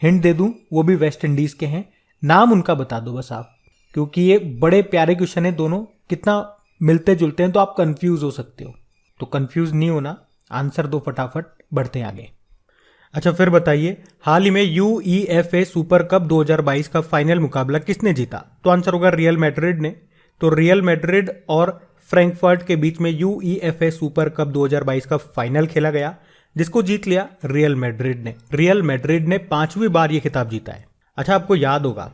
हिंट दे दूं, वो भी वेस्ट इंडीज के हैं। नाम उनका बता दो बस आप, क्योंकि ये बड़े प्यारे क्वेश्चन है दोनों, कितना मिलते जुलते हैं, तो आप कंफ्यूज हो सकते हो। तो कंफ्यूज नहीं होना, आंसर दो फटाफट। बढ़ते हैं आगे। अच्छा, फिर बताइए, हाल ही में UEFA सुपर कप 2022 का फाइनल मुकाबला किसने जीता? तो आंसर होगा रियल मैड्रिड ने। तो रियल मैड्रिड और फ्रैंकफर्ट के बीच में UEFA सुपर कप 2022 का फाइनल खेला गया, जिसको जीत लिया रियल मैड्रिड ने। रियल मैड्रिड ने 5वीं बार ये खिताब जीता है। अच्छा, आपको याद होगा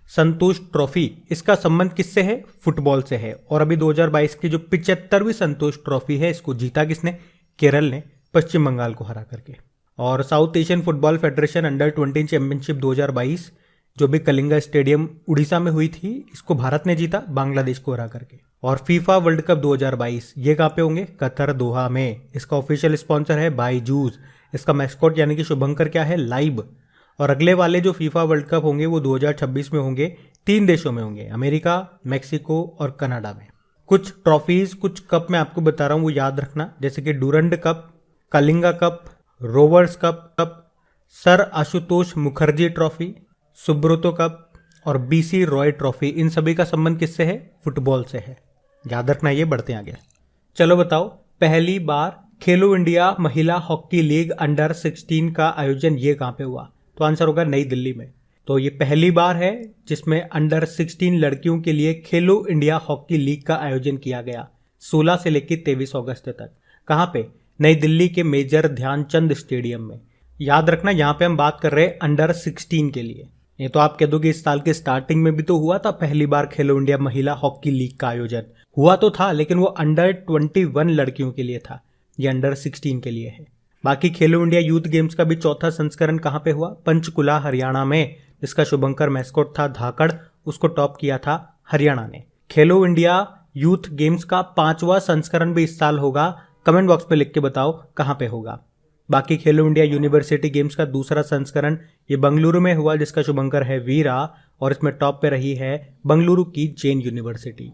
संतोष ट्रॉफी, इसका संबंध किससे है? फुटबॉल से है। और अभी 2022 की जो 75वीं संतोष ट्रॉफी है, इसको जीता किसने? केरल ने पश्चिम बंगाल को हरा करके। और south Asian football federation under 20 championship 2022 जो भी कलिंगा स्टेडियम उड़ीसा में हुई थी, इसको भारत ने जीता बांग्लादेश को हरा करके। और फीफा वर्ल्ड कप 2022 ये कहाँ पे होंगे? कतर दोहा में। इसका ऑफिशियल स्पॉन्सर है बाईजूस। इसका मैस्कॉट यानी कि शुभंकर क्या है? लाइब। और अगले वाले जो फीफा वर्ल्ड कप होंगे वो 2026 में होंगे, 3 देशों में होंगे, अमेरिका, मैक्सिको और कनाडा में। कुछ ट्रॉफीज, कुछ कप मैं आपको बता रहा हूँ, वो याद रखना, जैसे कि Durand Cup, Kalinga Cup, Rovers Cup, sir Ashutosh Mukherjee trophy, Subroto Cup और BC रॉय ट्रॉफी। इन सभी का संबंध किससे है? फुटबॉल से है। याद रखना ये, बढ़ते आगे। चलो बताओ, पहली बार खेलो इंडिया महिला हॉकी लीग अंडर 16 का आयोजन ये कहाँ पे हुआ? तो आंसर होगा नई दिल्ली में। तो ये पहली बार है जिसमें अंडर 16 लड़कियों के लिए खेलो इंडिया हॉकी लीग का आयोजन किया गया 16 से लेकर 23 अगस्त तक। कहाँ पे? नई दिल्ली के मेजर ध्यानचंद स्टेडियम में। याद रखना यहाँ पे हम बात कर रहे हैं अंडर 16 के लिए। ये तो आप कह दो कि इस साल के स्टार्टिंग में भी तो हुआ था पहली बार खेलो इंडिया महिला हॉकी लीग का आयोजन। हुआ तो था, लेकिन वो अंडर 21 लड़कियों के लिए था, ये अंडर 16 के लिए है। बाकी खेलो इंडिया यूथ गेम्स का भी चौथा संस्करण कहाँ पे हुआ? पंचकुला हरियाणा में, जिसका शुभंकर मैस्कॉट था धाकड़, उसको टॉप किया था हरियाणा ने। खेलो इंडिया यूथ गेम्स का 5वां संस्करण भी इस साल होगा। कमेंट बॉक्स में लिख के बताओ कहाँ पे होगा। बाकी खेलो इंडिया यूनिवर्सिटी गेम्स का दूसरा संस्करण ये बेंगलुरु में हुआ, जिसका शुभंकर है वीरा, और इसमें टॉप पे रही है बेंगलुरु की जैन यूनिवर्सिटी।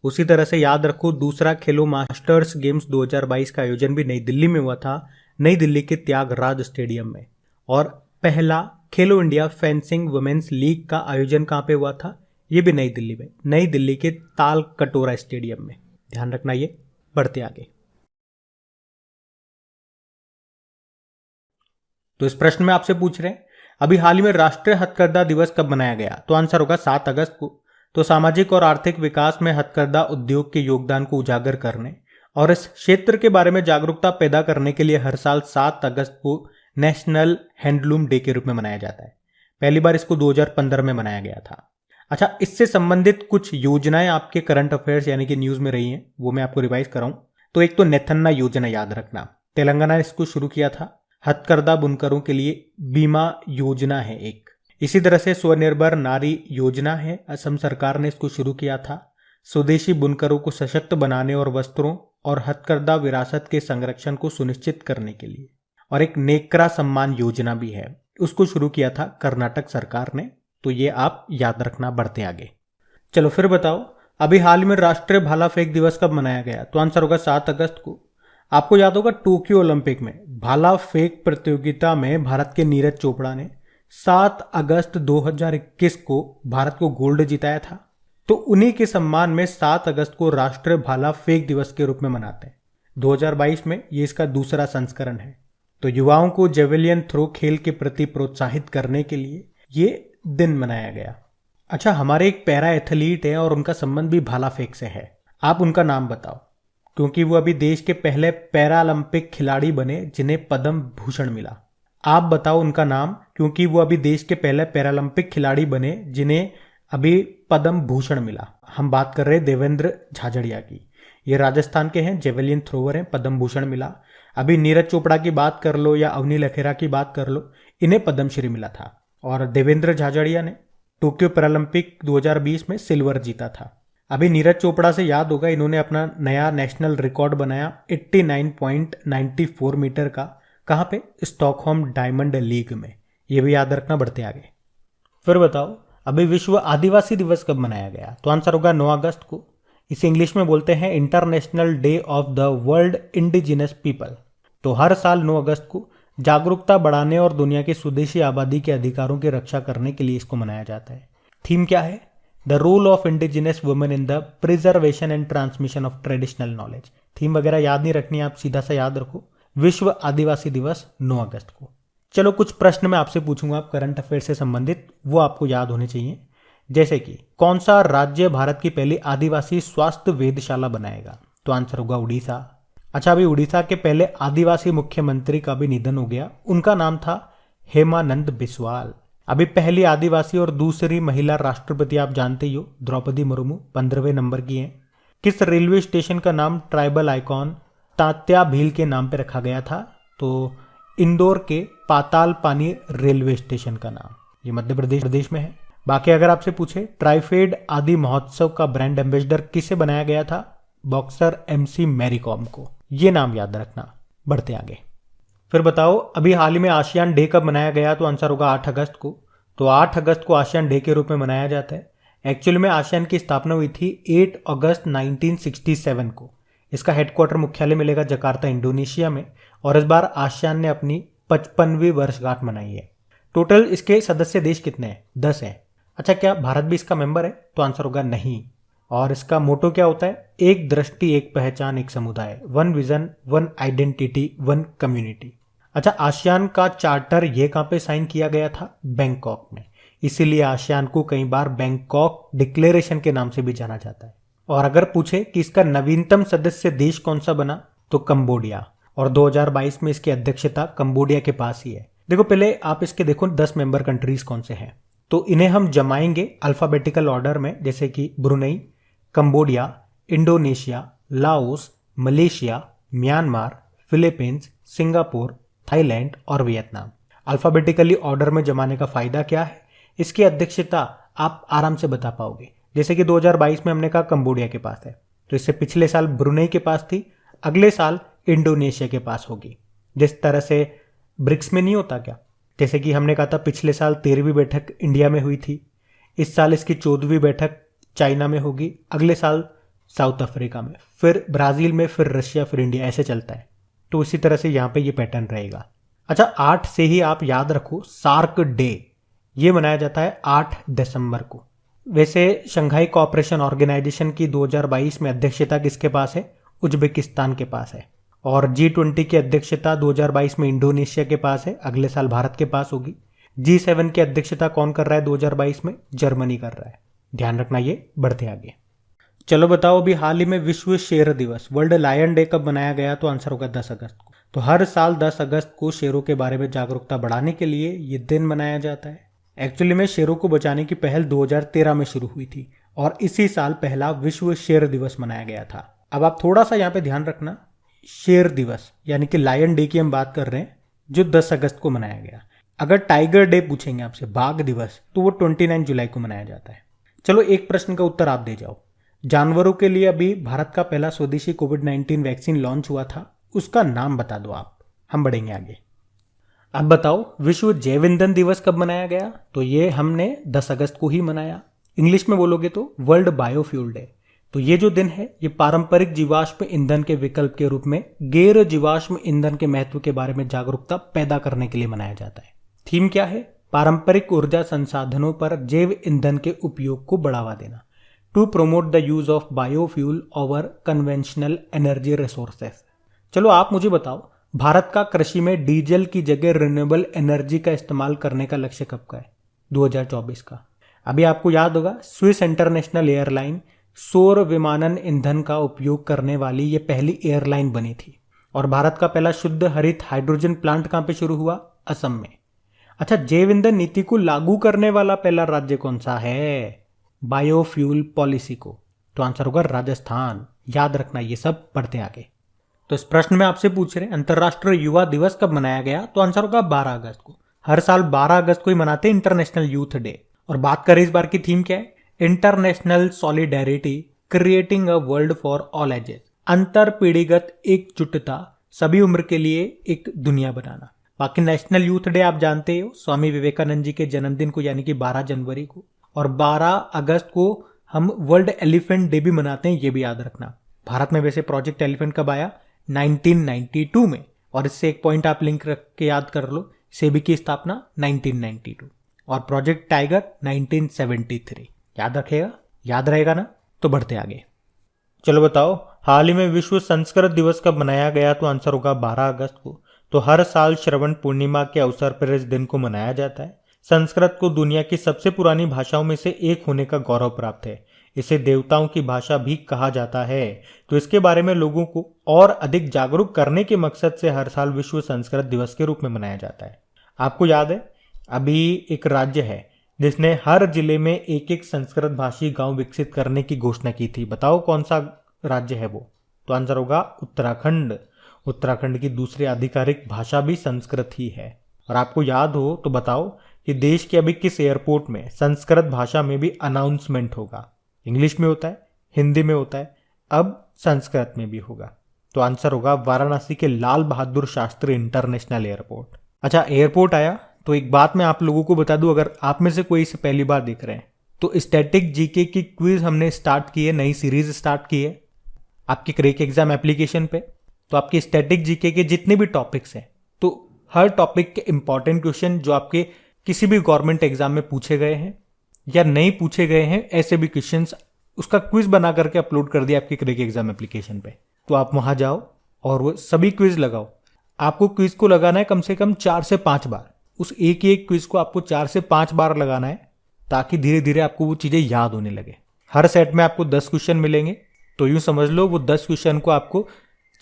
उसी तरह से याद रखो, दूसरा खेलो मास्टर्स गेम्स 2022 का आयोजन भी नई दिल्ली में हुआ था, नई दिल्ली के त्यागराज स्टेडियम में। और पहला खेलो इंडिया फेंसिंग वुमेन्स लीग का आयोजन कहाँ पे हुआ था? ये भी नई दिल्ली में, नई दिल्ली के ताल कटोरा स्टेडियम में। ध्यान रखना ये, बढ़ते आगे। तो इस प्रश्न में आपसे पूछ रहे हैं अभी हाल ही में राष्ट्रीय हथकरघा दिवस कब मनाया गया? तो आंसर होगा 7 अगस्त को। तो सामाजिक और आर्थिक विकास में हथकरघा उद्योग के योगदान को उजागर करने और इस क्षेत्र के बारे में जागरूकता पैदा करने के लिए हर साल 7 अगस्त को नेशनल हैंडलूम डे के रूप में मनाया जाता है। पहली बार इसको 2015 में मनाया गया था। अच्छा, इससे संबंधित कुछ योजनाएं आपके करंट अफेयर्स यानी कि न्यूज में रही हैं, वो मैं आपको रिवाइज कराऊं। तो एक तो नेथन्ना योजना, याद रखना, तेलंगाना ने इसको शुरू किया था। हथकरघा बुनकरों के लिए बीमा योजना है एक। इसी तरह से स्वनिर्भर नारी योजना है, असम सरकार ने इसको शुरू किया था, स्वदेशी बुनकरों को सशक्त बनाने और वस्त्रों और हथकरघा विरासत के संरक्षण को सुनिश्चित करने के लिए। और एक नेकरा सम्मान योजना भी है, उसको शुरू किया था कर्नाटक सरकार ने। तो ये आप याद रखना, बढ़ते आगे। चलो फिर बताओ, अभी हाल में राष्ट्रीय भाला फेंक दिवस कब मनाया गया? तो आंसर होगा 7 अगस्त को। आपको याद होगा टोक्यो ओलंपिक में भाला फेंक प्रतियोगिता में भारत के नीरज चोपड़ा ने 7 अगस्त 2021 को भारत को गोल्ड जिताया था। तो उन्हीं के सम्मान में 7 अगस्त को राष्ट्रीय भाला फेंक दिवस के रूप में मनाते हैं। 2022 में ये इसका दूसरा संस्करण है। तो युवाओं को जेवेलियन थ्रो खेल के प्रति प्रोत्साहित करने के लिए ये दिन मनाया गया। अच्छा, हमारे एक पैरा एथलीट है और उनका संबंध भी भाला फेंक से है। आप उनका नाम बताओ, क्योंकि वो अभी देश के पहले पैरालंपिक खिलाड़ी बने जिन्हें पद्म भूषण मिला। आप बताओ उनका नाम, क्योंकि वो अभी देश के पहले पैरालंपिक खिलाड़ी बने जिन्हें अभी पद्म भूषण मिला। हम बात कर रहे हैं देवेंद्र झाझड़िया की। ये राजस्थान के हैं, जेवेलियन थ्रोवर हैं, पद्म भूषण मिला। अभी नीरज चोपड़ा की बात कर लो या अवनी लखेरा की बात कर लो, इन्हें पद्मश्री मिला था। और देवेंद्र झाझड़िया ने टोक्यो पैरालंपिक 2020 में सिल्वर जीता था। अभी नीरज चोपड़ा से याद होगा, इन्होंने अपना नया नेशनल रिकॉर्ड बनाया 89.94 मीटर का। कहाँ पे? स्टॉकहोम डायमंड लीग में। ये भी याद रखना, बढ़ते आगे। फिर बताओ, अभी विश्व आदिवासी दिवस कब मनाया गया? तो आंसर होगा 9 अगस्त को। इसे इंग्लिश में बोलते हैं international day of the world indigenous people. तो हर साल 9 अगस्त को जागरूकता बढ़ाने और दुनिया की स्वदेशी आबादी के अधिकारों की रक्षा करने के लिए इसको मनाया जाता है। थीम क्या है? The role of indigenous women in the preservation and transmission of traditional knowledge. Theme वगैरह याद नहीं रखनी, आप सीधा सा याद रखो, विश्व आदिवासी दिवस 9 अगस्त को। चलो कुछ प्रश्न मैं आपसे पूछूंगा आप करंट अफेयर से संबंधित, वो आपको याद होने चाहिए। जैसे कि कौन सा राज्य भारत की पहली आदिवासी स्वास्थ्य वेधशाला बनाएगा? तो आंसर होगा उड़ीसा। अच्छा, अभी उड़ीसा के पहले आदिवासी मुख्यमंत्री का भी निधन हो गया, उनका नाम था हेमानंद बिस्वाल। अभी पहली आदिवासी और दूसरी महिला राष्ट्रपति आप जानते ही हो, द्रौपदी मुर्मू 15वें नंबर की हैं। किस रेलवे स्टेशन का नाम ट्राइबल आइकॉन तात्या भील के नाम पे रखा गया था? तो इंदौर के पाताल पानी रेलवे स्टेशन का नाम, ये मध्य प्रदेश में है। बाकी अगर आपसे पूछे ट्राइफेड आदि महोत्सव का ब्रांड एम्बेसडर किसे बनाया गया था? बॉक्सर MC मैरी कॉम को। ये नाम याद रखना, बढ़ते आगे। फिर बताओ, अभी हाल ही में आसियान डे कब मनाया गया? तो आंसर होगा 8 अगस्त को। तो 8 अगस्त को आसियान डे के रूप में मनाया जाता है। एक्चुअली में आसियान की स्थापना हुई थी 8 अगस्त 1967 को। इसका हेडक्वार्टर मुख्यालय मिलेगा जकार्ता इंडोनेशिया में। और इस बार आसियान ने अपनी 55वीं वर्षगांठ मनाई है। टोटल इसके सदस्य देश कितने हैं? 10 हैं। अच्छा, क्या भारत भी इसका मेंबर है? तो आंसर होगा नहीं। और इसका मोटो क्या होता है? एक दृष्टि, एक पहचान, एक समुदाय, one vision, one identity, one community. अच्छा, आसियान का चार्टर ये कहाँ पे साइन किया गया था? बैंकॉक में। इसीलिए आसियान को कई बार बैंकॉक डिक्लेरेशन के नाम से भी जाना जाता है। और अगर पूछे कि इसका नवीनतम सदस्य देश कौन सा बना, तो कंबोडिया। और 2022 में इसकी अध्यक्षता कंबोडिया के पास ही है। देखो, पहले आप इसके देखो 10 मेंबर कंट्रीज कौन से हैं, तो इन्हें हम जमाएंगे अल्फाबेटिकल ऑर्डर में, जैसे कि Brunei, Cambodia, Indonesia, Laos, Malaysia, Myanmar, Philippines, Singapore, Thailand और वियतनाम। अल्फाबेटिकली ऑर्डर में जमाने का फायदा क्या है? इसकी अध्यक्षता आप आराम से बता पाओगे। जैसे कि 2022 में हमने कहा कंबोडिया के पास है, तो इससे पिछले साल ब्रुनेई के पास थी, अगले साल इंडोनेशिया के पास होगी। जिस तरह से ब्रिक्स में नहीं होता क्या, जैसे कि हमने कहा था पिछले साल 13वीं बैठक इंडिया में हुई थी, इस साल इसकी 14वीं बैठक चाइना में होगी, अगले साल साउथ अफ्रीका में, फिर ब्राजील में, फिर रशिया, फिर इंडिया, ऐसे चलता है। तो इसी तरह से यहाँ पे ये पैटर्न रहेगा। अच्छा, 8 से ही आप याद रखो, सार्क डे ये मनाया जाता है 8 दिसंबर को। वैसे शंघाई कोऑपरेशन ऑर्गेनाइजेशन की 2022 में अध्यक्षता किसके पास है? उज्बेकिस्तान के पास है। और G20 की अध्यक्षता 2022 में इंडोनेशिया के पास है, अगले साल भारत के पास होगी। G7 की अध्यक्षता कौन कर रहा है 2022 में? जर्मनी कर रहा है। ध्यान रखना, ये बढ़ते आगे। चलो बताओ, अभी हाल ही में विश्व शेर दिवस, वर्ल्ड लायन डे कब मनाया गया? तो आंसर होगा 10 अगस्त को। तो हर साल 10 अगस्त को शेरों के बारे में जागरूकता बढ़ाने के लिए ये दिन मनाया जाता है। एक्चुअली में शेरों को बचाने की पहल 2013 में शुरू हुई थी और इसी साल पहला विश्व शेर दिवस मनाया गया था। अब आप थोड़ा सा यहाँ पे ध्यान रखना, शेर दिवस यानी कि लायन डे की हम बात कर रहे हैं, जो 10 अगस्त को मनाया गया। अगर टाइगर डे पूछेंगे आपसे, बाघ दिवस, तो वो 29 जुलाई को मनाया जाता है। चलो एक प्रश्न का उत्तर आप दे जाओ। जानवरों के लिए अभी भारत का पहला स्वदेशी कोविड-19 वैक्सीन लॉन्च हुआ था, उसका नाम बता दो आप, हम बढ़ेंगे आगे। अब बताओ, विश्व जैव ईंधन दिवस कब मनाया गया? तो ये हमने 10 अगस्त को ही मनाया। इंग्लिश में बोलोगे तो वर्ल्ड बायोफ्यूल डे। तो ये जो दिन है, ये पारंपरिक जीवाश्म ईंधन के विकल्प के रूप में गैर जीवाश्म ईंधन के महत्व के बारे में जागरूकता पैदा करने के लिए मनाया जाता है। थीम क्या है? पारंपरिक ऊर्जा संसाधनों पर जैव ईंधन के उपयोग को बढ़ावा देना, to promote the use of biofuel over conventional energy resources. चलो आप मुझे बताओ, भारत का कृषि में डीजल की जगह रिन्यूएबल एनर्जी का इस्तेमाल करने का लक्ष्य कब का है? 2024 का। अभी आपको याद होगा, स्विस इंटरनेशनल एयरलाइन सौर विमानन ईंधन का उपयोग करने वाली ये पहली एयरलाइन बनी थी। और भारत का पहला शुद्ध हरित हाइड्रोजन प्लांट कहां पे शुरू हुआ? असम में। अच्छा, जैव ईंधन नीति को लागू करने वाला पहला राज्य कौन सा है बायोफ्यूल पॉलिसी को? तो आंसर होगा राजस्थान। याद रखना, ये सब पढ़ते आगे। तो इस प्रश्न में आपसे पूछ रहे अंतर्राष्ट्रीय युवा दिवस कब मनाया गया? तो आंसर होगा 12 अगस्त को। हर साल 12 अगस्त को ही मनाते हैं इंटरनेशनल यूथ डे। और बात करें इस बार की थीम क्या है? International solidarity, creating a world for all ages. अंतर पीढ़ीगत एकजुटता, सभी उम्र के लिए एक दुनिया बनाना। बाकी नेशनल यूथ डे आप जानते हो, स्वामी विवेकानंद जी के जन्मदिन को, यानी कि 12 जनवरी को। और 12 अगस्त को हम वर्ल्ड एलिफेंट डे भी मनाते हैं, ये भी याद रखना। भारत में वैसे प्रोजेक्ट एलिफेंट कब आया? 1992 में। और इससे एक पॉइंट आप लिंक रख के याद कर लो, सेबी की स्थापना 1992 और प्रोजेक्ट टाइगर 1973। याद रखेगा? याद रहेगा ना? तो बढ़ते आगे। चलो बताओ, हाल ही में विश्व संस्कृत दिवस कब मनाया गया? तो आंसर होगा 12 अगस्त को। तो हर साल श्रवण पूर्णिमा के अवसर पर इस दिन को मनाया जाता है। संस्कृत को दुनिया की सबसे पुरानी भाषाओं में से एक होने का गौरव प्राप्त है। इसे देवताओं की भाषा भी कहा जाता है। तो इसके बारे में लोगों को और अधिक जागरूक करने के मकसद से हर साल विश्व संस्कृत दिवस के रूप में मनाया जाता है। आपको याद है, अभी एक राज्य है जिसने हर जिले में एक एक संस्कृत भाषी गांव विकसित करने की घोषणा की थी। बताओ कौन सा राज्य है वो? तो आंसर होगा उत्तराखंड। उत्तराखंड की दूसरी आधिकारिक भाषा भी संस्कृत ही है। और आपको याद हो तो बताओ कि देश के अभी किस एयरपोर्ट में संस्कृत भाषा में भी अनाउंसमेंट होगा? इंग्लिश में होता है, हिंदी में होता है, अब संस्कृत में भी होगा। तो आंसर होगा वाराणसी के लाल बहादुर शास्त्री इंटरनेशनल एयरपोर्ट। अच्छा, एयरपोर्ट आया तो एक बात मैं आप लोगों को बता दूं, अगर आप में से कोई इसे पहली बार देख रहे हैं तो स्टैटिक जीके की क्विज हमने स्टार्ट की है, नई सीरीज स्टार्ट की है आपकी क्रैक एग्जाम एप्लीकेशन पे। तो आपके स्टैटिक जीके के जितने भी टॉपिक्स हैं, तो हर टॉपिक के इंपॉर्टेंट क्वेश्चन जो आपके किसी भी गवर्नमेंट एग्जाम में पूछे गए हैं या नहीं पूछे गए हैं, ऐसे भी क्वेश्चंस उसका क्विज बना करके अपलोड कर दिया आपकी क्रेक एग्जाम एप्लीकेशन पे। तो आप वहां जाओ और वो सभी क्विज लगाओ। आपको क्विज को लगाना है कम से कम 4 से 5 बार। उस एक ही एक क्विज को आपको 4 से 5 बार लगाना है ताकि धीरे धीरे आपको वो चीजें याद होने लगे। हर सेट में आपको 10 क्वेश्चन मिलेंगे, तो यूं समझ लो वो 10 क्वेश्चन को आपको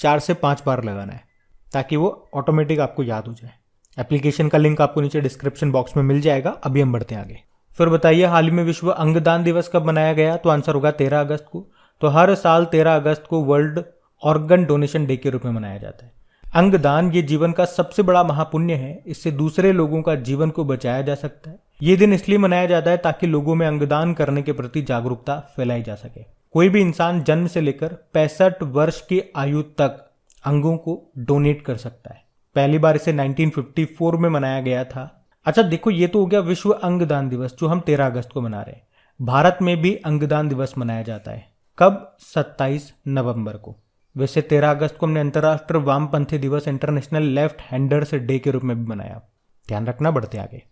4 से 5 बार लगाना है ताकि वो ऑटोमेटिक आपको याद हो जाए। एप्लीकेशन का लिंक आपको नीचे डिस्क्रिप्शन बॉक्स में मिल जाएगा। अभी हम बढ़ते हैं आगे। फिर बताइए, हाल ही में विश्व अंगदान दिवस कब मनाया गया? तो आंसर होगा 13 अगस्त को। तो हर साल 13 अगस्त को वर्ल्ड ऑर्गन डोनेशन डे के रूप में मनाया जाता है। अंगदान ये जीवन का सबसे बड़ा महापुण्य है। इससे दूसरे लोगों का जीवन को बचाया जा सकता है। ये दिन इसलिए मनाया जाता है ताकि लोगों में अंगदान करने के प्रति जागरूकता फैलाई जा सके। कोई भी इंसान जन्म से लेकर 65 वर्ष की आयु तक अंगों को डोनेट कर सकता है। पहली बार इसे 1954 में मनाया गया था। अच्छा देखो, ये तो हो गया विश्व अंगदान दिवस जो हम 13 अगस्त को मना रहे हैं। भारत में भी अंगदान दिवस मनाया जाता है। कब? 27 नवंबर को। वैसे 13 अगस्त को हमने अंतर्राष्ट्रीय वामपंथी दिवस, इंटरनेशनल लेफ्ट हैंडर्स डे के रूप में भी मनाया। ध्यान रखना। बढ़ते आगे।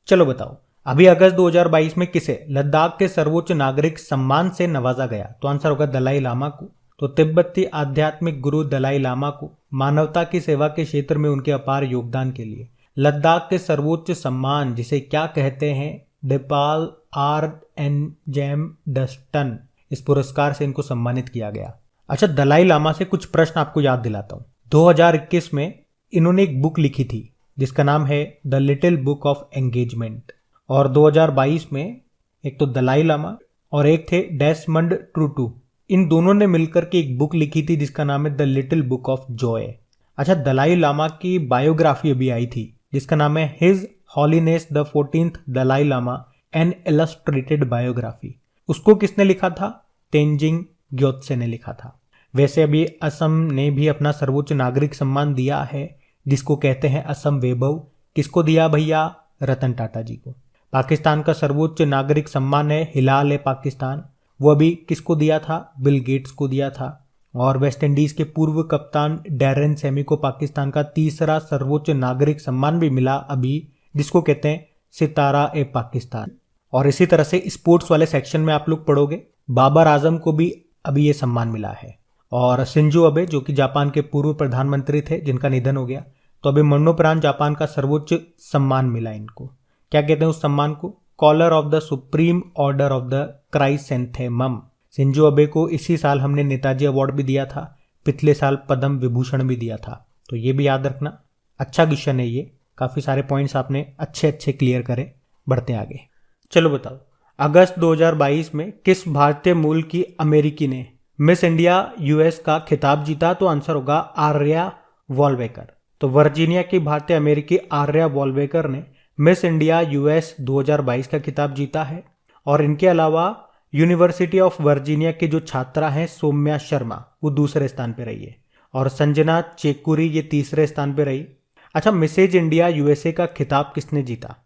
चलो बताओ, अभी अगस्त 2022 में किसे लद्दाख के सर्वोच्च नागरिक सम्मान से नवाजा गया? तो आंसर होगा दलाई लामा को। तो तिब्बती आध्यात्मिक गुरु दलाई लामा को मानवता की सेवा के क्षेत्र में उनके अपार योगदान के लिए लद्दाख के सर्वोच्च सम्मान, जिसे क्या कहते हैं, डेपाल आर एन जैम डस्टन, इस पुरस्कार से इनको सम्मानित किया गया। अच्छा, दलाई लामा से कुछ प्रश्न आपको याद दिलाता हूं। 2021 में इन्होंने एक बुक लिखी थी जिसका नाम है the little book of engagement. और 2022 में एक तो दलाई लामा और एक थे डेसमंड टूटू, इन दोनों ने मिलकर के एक बुक लिखी थी जिसका नाम है the little book of Joy. अच्छा, दलाई लामा की बायोग्राफी अभी आई थी जिसका नाम है his holiness the 14th Dalai Lama an illustrated biography. उसको किसने लिखा था? तेंजिंग ग्योत्से ने लिखा था। वैसे अभी असम ने भी अपना सर्वोच्च नागरिक सम्मान दिया है जिसको कहते हैं असम वैभव। किसको दिया भैया? रतन टाटा जी को। पाकिस्तान का सर्वोच्च नागरिक सम्मान है हिलाल ए पाकिस्तान। वो अभी किसको दिया था? बिल गेट्स को दिया था। और वेस्ट इंडीज के पूर्व कप्तान डैरेन सेमी को पाकिस्तान का तीसरा सर्वोच्च नागरिक सम्मान भी मिला अभी, जिसको कहते हैं सितारा ए पाकिस्तान। और इसी तरह से स्पोर्ट्स वाले सेक्शन में आप लोग पढ़ोगे, बाबर आजम को भी अभी ये सम्मान मिला है। और शिंजो अबे जो कि जापान के पूर्व प्रधानमंत्री थे जिनका निधन हो गया, तो अभी मरणोपरांत जापान का सर्वोच्च सम्मान मिला इनको। क्या कहते हैं उस सम्मान को? Collar of the supreme order of the chrysanthemum. Shinzo Abe को इसी साल हमने नेताजी अवार्ड भी दिया था, पिछले साल पद्म विभूषण भी दिया था। तो ये भी याद रखना। अच्छा क्वेश्चन है ये, काफी सारे पॉइंट्स आपने अच्छे अच्छे क्लियर करे। बढ़ते आगे। चलो बताओ, अगस्त 2022 में किस भारतीय मूल की अमेरिकी ने मिस इंडिया यूएस का खिताब जीता? तो आंसर होगा आर्या वॉलवेकर। तो वर्जीनिया की भारतीय अमेरिकी आर्या वॉलवेकर ने मिस इंडिया यूएस 2022 का खिताब जीता है। और इनके अलावा यूनिवर्सिटी ऑफ वर्जीनिया की जो छात्रा हैं सौम्या शर्मा, वो दूसरे स्थान पर रही है। और संजना चेकुरी ये तीसरे स्थान पर रही। अच्छा, मिसेज इंडिया यूएसए का खिताब किसने जीता?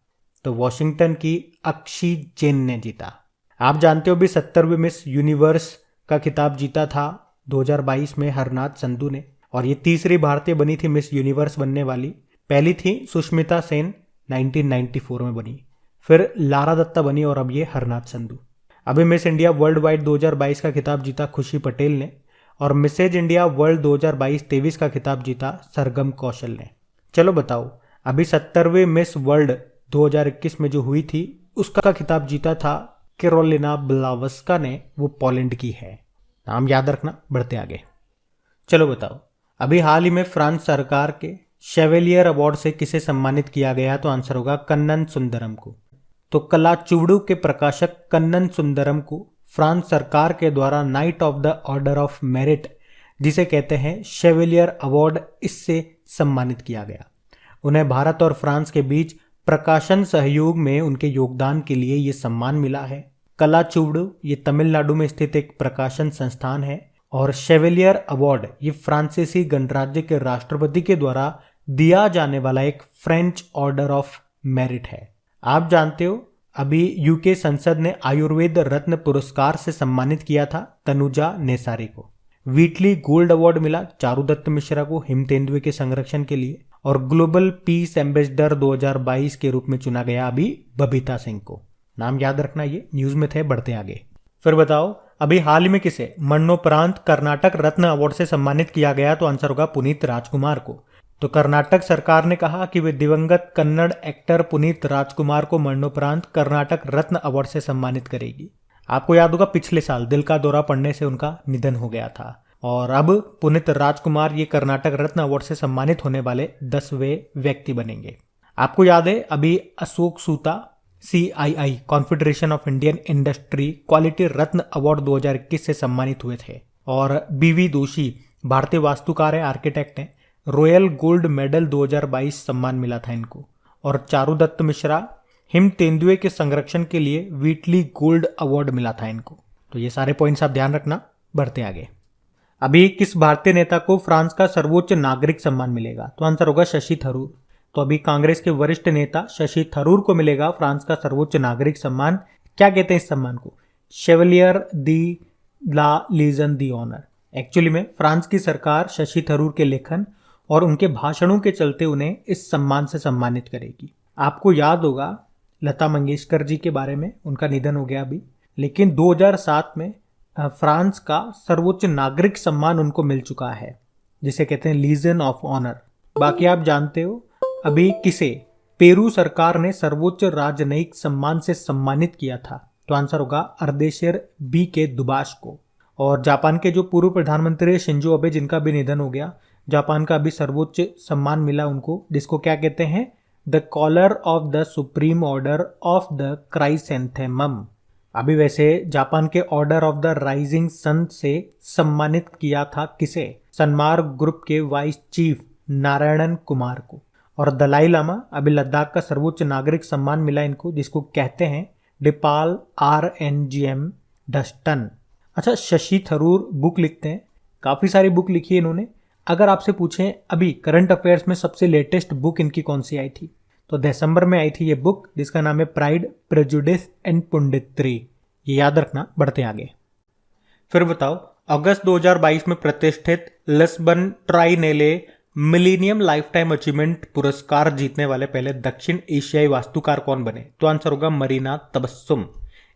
तो वॉशिंगटन की अक्षी जैन ने जीता। आप जानते हो भी 70वीं मिस यूनिवर्स का खिताब जीता था 2022 में हरनाथ संधू ने। और ये तीसरी भारतीय बनी थी मिस यूनिवर्स बनने वाली। पहली थी सुष्मिता सेन 1994 में बनी, फिर लारा दत्ता बनी और अब ये हरनाथ संधू। अभी मिस इंडिया वर्ल्ड वाइड 2022 का खिताब जीता खुशी पटेल ने। और मिसेज इंडिया वर्ल्ड 2022-23 का खिताब जीता सरगम कौशल ने। चलो बताओ, अभी 70वीं मिस वर्ल्ड 2021 में जो हुई थी उसका खिताब जीता था कैरोलिना ब्लावस्का ने, वो पोलैंड की है। नाम याद रखना। बढ़ते आगे। चलो बताओ, अभी हाल ही में फ्रांस सरकार के शेवेलियर अवार्ड से किसे सम्मानित किया गया? तो आंसर होगा कन्नन सुंदरम को। तो कलाचुवड़ू के प्रकाशक कन्नन सुंदरम को फ्रांस सरकार के द्वारा night of the order of merit, जिसे कहते हैं शेवेलियर अवार्ड, इससे सम्मानित किया गया। उन्हें भारत और फ्रांस के बीच प्रकाशन सहयोग में उनके योगदान के लिए ये सम्मान मिला है। कलाचुवड़ू ये तमिलनाडु में स्थित एक प्रकाशन संस्थान है। और शेवेलियर अवार्ड ये फ्रांसीसी गणराज्य के राष्ट्रपति के द्वारा दिया जाने वाला एक फ्रेंच ऑर्डर ऑफ मेरिट है। आप जानते हो अभी यूके संसद ने आयुर्वेद रत्न पुरस्कार से सम्मानित किया था तनुजा नेसारी को। वीटली गोल्ड अवार्ड मिला चारुदत्त मिश्रा को हिम तेंदुए के संरक्षण के लिए। और ग्लोबल पीस एम्बेसडर 2022 के रूप में चुना गया अभी बबीता सिंह को। नाम याद रखना, ये न्यूज में थे। बढ़ते आगे। फिर बताओ अभी हाल ही में किसे मरणोपरांत कर्नाटक रत्न अवार्ड से सम्मानित किया गया? तो आंसर होगा पुनीत राजकुमार को। तो कर्नाटक सरकार ने कहा कि वे दिवंगत कन्नड़ एक्टर पुनीत राजकुमार को मरणोपरांत कर्नाटक रत्न अवार्ड से सम्मानित करेगी। आपको याद होगा पिछले साल दिल का दौरा पड़ने से उनका निधन हो गया था, और अब पुनीत राजकुमार ये कर्नाटक रत्न अवार्ड से सम्मानित होने वाले 10वें व्यक्ति बनेंगे। आपको याद है अभी अशोक सूता CII confederation of Indian industry quality Ratna award 2021 से सम्मानित हुए थे, और BV दोषी भारतीय वास्तुकार है, आर्किटेक्ट हैं, रॉयल गोल्ड मेडल 2022 सम्मान मिला था इनको। और चारुदत्त मिश्रा हिम तेंदुए के संरक्षण के लिए व्हीटली गोल्ड अवार्ड मिला था इनको। तो ये सारे पॉइंट्स आप ध्यान रखना। बढ़ते आगे। अभी किस भारतीय नेता को फ्रांस का सर्वोच्च नागरिक सम्मान मिलेगा? तो आंसर होगा शशि थरूर। तो अभी कांग्रेस के वरिष्ठ नेता शशि थरूर को मिलेगा फ्रांस का सर्वोच्च नागरिक सम्मान। क्या कहते हैं इस सम्मान को? शेवलियर दी ला लीजन दी ऑनर। एक्चुअली में फ्रांस की सरकार शशि थरूर के लेखन और उनके भाषणों के चलते उन्हें इस सम्मान से सम्मानित करेगी। आपको याद होगा लता मंगेशकर जी के बारे में, उनका निधन हो गया अभी, लेकिन 2007 में फ्रांस का सर्वोच्च नागरिक सम्मान उनको मिल चुका है, जिसे कहते हैं लीजन ऑफ ऑनर। बाकी आप जानते हो अभी किसे पेरू सरकार ने सर्वोच्च राजनयिक सम्मान से सम्मानित किया था? तो आंसर होगा अर्देशर बी के दुबाश को। और जापान के जो पूर्व प्रधानमंत्री शिंजो अबे, जिनका भी निधन हो गया, जापान का भी सर्वोच्च सम्मान मिला उनको, जिसको क्या कहते हैं? The collar of the supreme order of the chrysanthemum. अभी वैसे जापान के order of the rising sun से सम्मानित किया था किसे? सनमार्ग ग्रुप के वाइस चीफ नारायणन कुमार को। और दलाई लामा, अभी लद्दाख का सर्वोच्च नागरिक सम्मान मिला इनको, जिसको कहते हैं डिपाल RNGM डस्टन। अच्छा, शशि थरूर बुक लिखते हैं, काफ़ी सारी बुक लिखी है इन्होंने। अगर आपसे पूछें अभी करंट अफेयर्स में सबसे लेटेस्ट बुक इनकी कौन सी आई थी, तो दिसंबर में आई थी ये बुक, जिसका नाम है प्राइड, प्रेजुडिस एंड पुंडित्री। ये याद रखना। बढ़ते आगे। फिर बताओ अगस्त 2022 में प्रतिष्ठित Lisbon triennale millennium lifetime achievement पुरस्कार जीतने वाले पहले दक्षिण एशियाई वास्तुकार कौन बने? तो आंसर होगा मरीना तबस्सुम।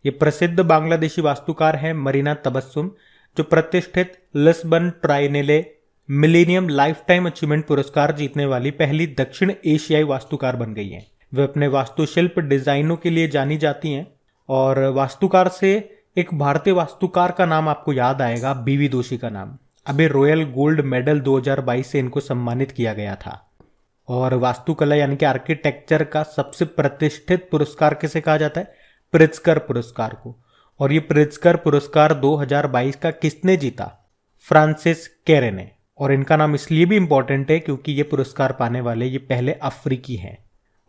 ये प्रसिद्ध बांग्लादेशी वास्तुकार हैं मरीना तबस्सुम, जो प्रतिष्ठित Lisbon triennale millennium lifetime achievement पुरस्कार जीतने वाली पहली दक्षिण एशियाई वास्तुकार बन गई हैं। वे अपने वास्तुशिल्प डिजाइनों के लिए जानी जाती हैं, और वास्तुकार से एक भारतीय वास्तुकार का नाम आपको याद आएगा, BV दोषी का नाम। अभी रॉयल गोल्ड मेडल 2022 से इनको सम्मानित किया गया था। और वास्तुकला यानी कि आर्किटेक्चर का सबसे प्रतिष्ठित पुरस्कार किसे कहा जाता है? प्रित्जकर पुरस्कार को। और ये प्रित्जकर पुरस्कार 2022 का किसने जीता? फ्रांसिस कैरे ने। और इनका नाम इसलिए भी इंपॉर्टेंट है क्योंकि ये पुरस्कार पाने वाले ये पहले अफ्रीकी हैं।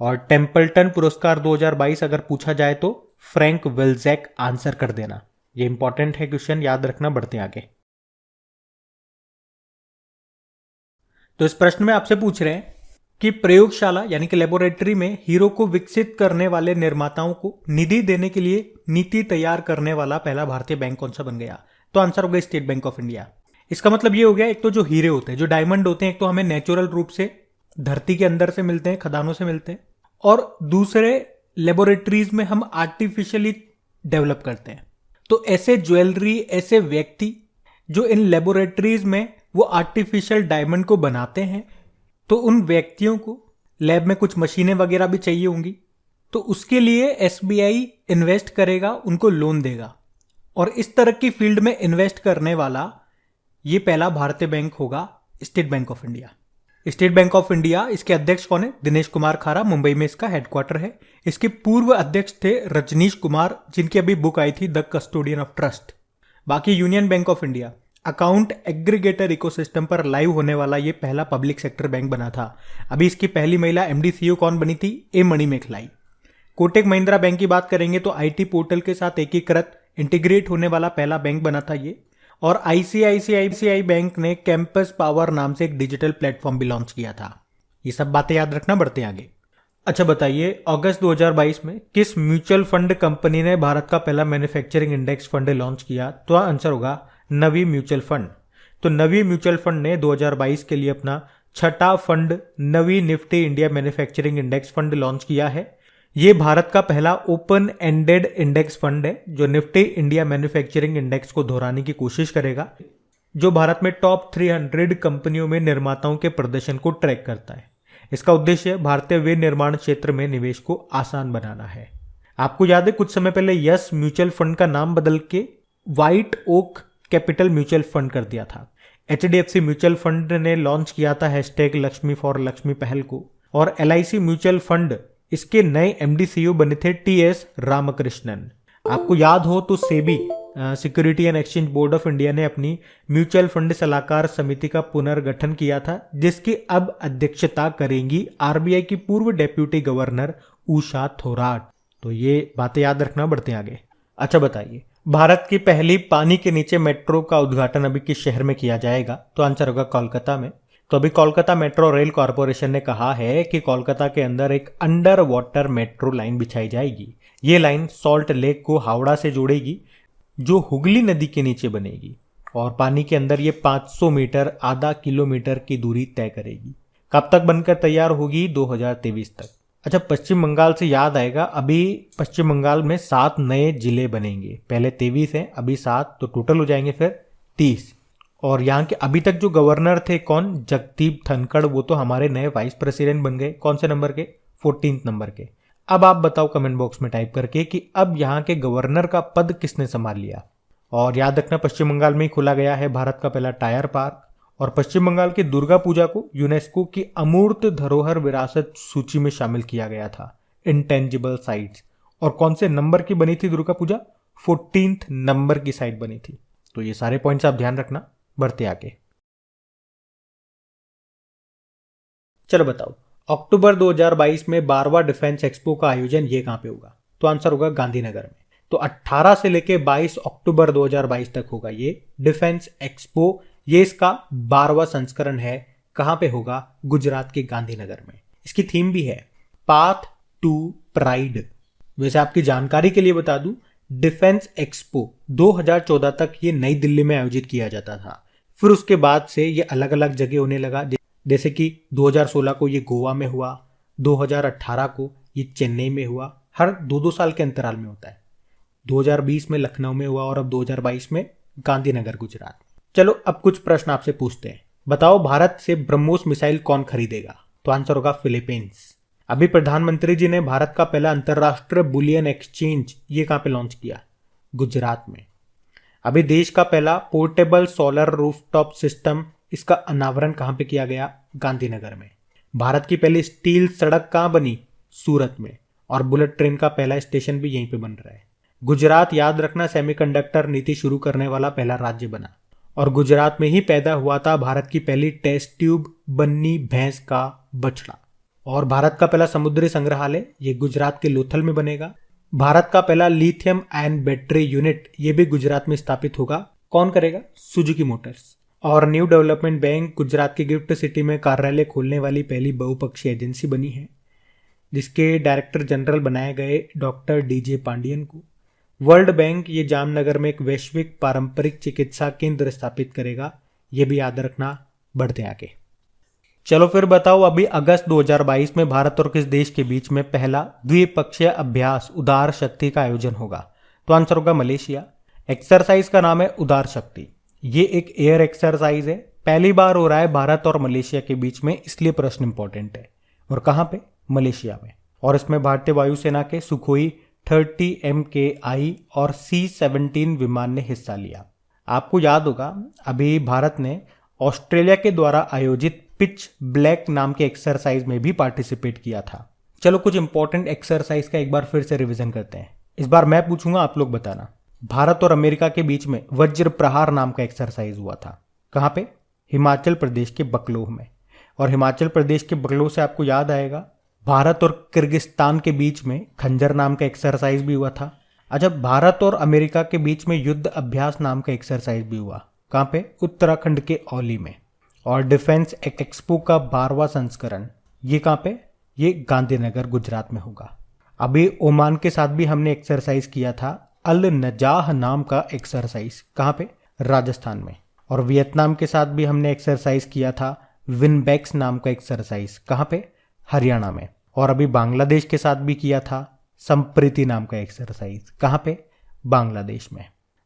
और टेम्पल्टन पुरस्कार 2022 अगर पूछा जाए तो फ्रैंक विल्जैक आंसर कर देना। ये इंपॉर्टेंट है क्वेश्चन, याद रखना। बढ़ते आगे। तो इस प्रश्न में आपसे पूछ रहे हैं कि प्रयोगशाला यानी कि लेबोरेटरी में हीरो को विकसित करने वाले निर्माताओं को निधि देने के लिए नीति तैयार करने वाला पहला भारतीय बैंक कौन सा बन गया? तो आंसर होगा स्टेट बैंक ऑफ इंडिया। इसका मतलब ये हो गया, एक तो जो हीरे होते हैं, जो डायमंड होते हैं, एक तो हमें नेचुरल रूप से धरती के अंदर से मिलते हैं, खदानों से मिलते हैं, और दूसरे लेबोरेटरीज में हम आर्टिफिशियली डेवलप करते हैं। तो ऐसे ज्वेलरी, ऐसे व्यक्ति जो इन लेबोरेटरीज में वो आर्टिफिशियल डायमंड को बनाते हैं, तो उन व्यक्तियों को लैब में कुछ मशीनें वगैरह भी चाहिए होंगी, तो उसके लिए SBI इन्वेस्ट करेगा, उनको लोन देगा। और इस तरह की फील्ड में इन्वेस्ट करने वाला ये पहला भारतीय बैंक होगा state bank of India. State bank of India, इसके अध्यक्ष कौन है? दिनेश कुमार खारा, मुंबई में इसका हेडक्वार्टर है। इसके पूर्व अध्यक्ष थे रजनीश कुमार, जिनकी अभी बुक आई थी द कस्टोडियन ऑफ ट्रस्ट। बाकी union bank of India account aggregator ecosystem पर लाइव होने वाला ये पहला पब्लिक सेक्टर बैंक बना था। अभी इसकी पहली महिला MD CEO कौन बनी थी? ए मणिमेखलाई। कोटक महिंद्रा बैंक की बात करेंगे तो IT पोर्टल के साथ एकीकृत इंटीग्रेट होने वाला पहला बैंक बना था ये। और ICICI बैंक ने कैंपस पावर नाम से एक डिजिटल प्लेटफॉर्म भी लॉन्च किया था। ये सब बातें याद रखना। बढ़ते आगे। अच्छा बताइए, अगस्त 2022 में किस म्यूचुअल फंड कंपनी ने भारत का पहला मैन्युफैक्चरिंग इंडेक्स फंड लॉन्च किया? तो आंसर होगा नवी म्यूचुअल फंड। तो नवी म्यूचुअल फंड ने 2022 के लिए अपना छठा fund Navi Nifty India manufacturing index fund launch किया है। ये भारत का पहला ओपन एंडेड इंडेक्स फंड है जो निफ्टी इंडिया मैन्युफैक्चरिंग इंडेक्स को दोहराने की कोशिश करेगा, जो भारत में टॉप 300 कंपनियों में निर्माताओं के प्रदर्शन को ट्रैक करता है। इसका उद्देश्य भारतीय विनिर्माण क्षेत्र में निवेश को आसान बनाना है। आपको याद है कुछ समय पहले यस म्यूचुअल फंड का नाम बदल के White Oak Capital mutual fund कर दिया था। HDFC म्यूचुअल फंड ने लॉन्च किया था #लक्ष्मी फॉर लक्ष्मी पहल को, और LIC म्यूचुअल फंड इसके नए MD CEO बने थे TS रामकृष्णन। आपको याद हो तो SEBI security and exchange board of India ने अपनी म्यूचुअल फंड सलाहकार समिति का पुनर्गठन किया था, जिसकी अब अध्यक्षता करेंगी RBI की पूर्व डेप्यूटी गवर्नर उषा थोराट। तो ये बातें याद रखना, बढ़ते आगे। अच्छा बताइए, भारत की पहली पानी के नीचे मेट्रो का उद्घाटन अभी किस शहर में किया जाएगा? तो आंसर होगा कोलकाता में। तो अभी कोलकाता मेट्रो रेल कॉरपोरेशन ने कहा है कि कोलकाता के अंदर एक अंडर वाटर मेट्रो लाइन बिछाई जाएगी। ये लाइन सॉल्ट लेक को हावड़ा से जोड़ेगी, जो हुगली नदी के नीचे बनेगी, और पानी के अंदर ये 500 मीटर आधा किलोमीटर की दूरी तय करेगी। कब तक बनकर तैयार होगी? 2023 तक। अच्छा, पश्चिम बंगाल से याद आएगा, अभी पश्चिम बंगाल में 7 नए जिले बनेंगे। पहले 23 हैं, अभी 7, तो टोटल हो जाएंगे फिर 30। और यहाँ के अभी तक जो गवर्नर थे कौन? जगदीप धनखड़। वो तो हमारे नए वाइस प्रेसिडेंट बन गए। कौन से नंबर के? 14 नंबर के। अब आप बताओ कमेंट बॉक्स में टाइप करके कि अब यहाँ के गवर्नर का पद किसने संभाल लिया। और याद रखना, पश्चिम बंगाल में ही खोला गया है भारत का पहला टायर पार्क, और पश्चिम बंगाल की दुर्गा पूजा को यूनेस्को की अमूर्त धरोहर विरासत सूची में शामिल किया गया था, इंटेंजिबल साइट्स। और कौन से नंबर की बनी थी दुर्गा पूजा? 14 नंबर की साइट बनी थी। तो ये सारे पॉइंट्स आप ध्यान रखना, बढ़ते आगे। चलो बताओ, अक्टूबर 2022 में 12वां डिफेंस एक्सपो का आयोजन ये कहां पे होगा? तो आंसर होगा गांधीनगर में। तो 18 से लेके 22 अक्टूबर 2022 तक होगा ये डिफेंस एक्सपो। ये इसका 12वां संस्करण है। कहां पे होगा? गुजरात के गांधीनगर में। इसकी थीम भी है पाथ टू प्राइड। वैसे आपकी जानकारी के लिए बता दूं, डिफेंस एक्सपो 2014 तक ये नई दिल्ली में आयोजित किया जाता था। फिर उसके बाद से ये अलग अलग जगह होने लगा, जैसे कि 2016 को ये गोवा में हुआ, 2018 को ये चेन्नई में हुआ। हर 2-2 साल के अंतराल में होता है। 2020 में लखनऊ में हुआ, और अब 2022 में गांधीनगर गुजरात। चलो अब कुछ प्रश्न आपसे पूछते हैं। बताओ, भारत से ब्रह्मोस मिसाइल कौन खरीदेगा? तो आंसर होगा फिलीपींस। अभी प्रधानमंत्री जी ने भारत का पहला अंतरराष्ट्रीय बुलियन एक्सचेंज ये कहां पे लॉन्च किया? गुजरात में। अभी देश का पहला पोर्टेबल सोलर रूफटॉप सिस्टम, इसका अनावरण कहां पे किया गया? गांधीनगर में। भारत की पहली स्टील सड़क कहां बनी? सूरत में। और बुलेट ट्रेन का पहला स्टेशन भी यहीं पे बन रहा है। गुजरात, याद रखना, सेमीकंडक्टर नीति शुरू करने वाला पहला राज्य बना। और गुजरात में ही पैदा हुआ था भारत की पहली टेस्ट ट्यूब बन्नी भैंस का बछड़ा। और भारत का पहला समुद्री संग्रहालय ये गुजरात के लोथल में बनेगा। भारत का पहला लिथियम आयन बैटरी यूनिट ये भी गुजरात में स्थापित होगा। कौन करेगा? Suzuki Motors. और न्यू डेवलपमेंट बैंक गुजरात की गिफ्ट सिटी में कार्यालय खोलने वाली पहली बहुपक्षीय एजेंसी बनी है, जिसके डायरेक्टर जनरल बनाए गए डॉक्टर DJ पांडियन को। वर्ल्ड बैंक ये जामनगर में एक वैश्विक पारंपरिक चिकित्सा केंद्र स्थापित करेगा। ये भी याद रखना, बढ़ते आगे। चलो फिर बताओ, अभी अगस्त 2022 में भारत और किस देश के बीच में पहला द्विपक्षीय अभ्यास उदार शक्ति का आयोजन होगा? तो आंसर होगा मलेशिया। एक्सरसाइज का नाम है उदार शक्ति। ये एक एयर एक्सरसाइज है, पहली बार हो रहा है भारत और मलेशिया के बीच में, इसलिए प्रश्न इंपॉर्टेंट है। और कहां पे? मलेशिया में। और इसमें भारतीय वायुसेना के सुखोई 30 MKI और C-17 विमान ने हिस्सा लिया। आपको याद होगा, अभी भारत ने ऑस्ट्रेलिया के द्वारा आयोजित पिच ब्लैक नाम के एक्सरसाइज में भी पार्टिसिपेट किया था। चलो कुछ इंपॉर्टेंट एक्सरसाइज का एक बार फिर से रिवीजन करते हैं। इस बार मैं पूछूंगा, आप लोग बताना। भारत और अमेरिका के बीच में वज्र प्रहार नाम का एक्सरसाइज हुआ था। कहां पे? हिमाचल प्रदेश के बकलोह में। और हिमाचल प्रदेश के बकलोह से आपको याद आएगा, भारत और किर्गिस्तान के बीच में खंजर नाम का एक्सरसाइज भी हुआ था। अच्छा, भारत और अमेरिका के बीच में युद्ध अभ्यास नाम का एक्सरसाइज भी हुआ। कहां पे? उत्तराखंड के औली में। और डिफेंस एक्सपो का 12वां संस्करण ये कहां पे? ये गांधीनगर गुजरात में होगा। अभी ओमान के साथ भी हमने एक्सरसाइज किया था, अल नजाह नाम का एक्सरसाइज। कहां पे? राजस्थान में। और वियतनाम के साथ भी हमने एक्सरसाइज किया था, विनबैक्स नाम का एक्सरसाइज। कहां पे? हरियाणा में। और अभी बांग्लादेश के साथ भी किया था संप्रीति नाम का एक्सरसाइज। कहाँ पे? बांग्लादेश में।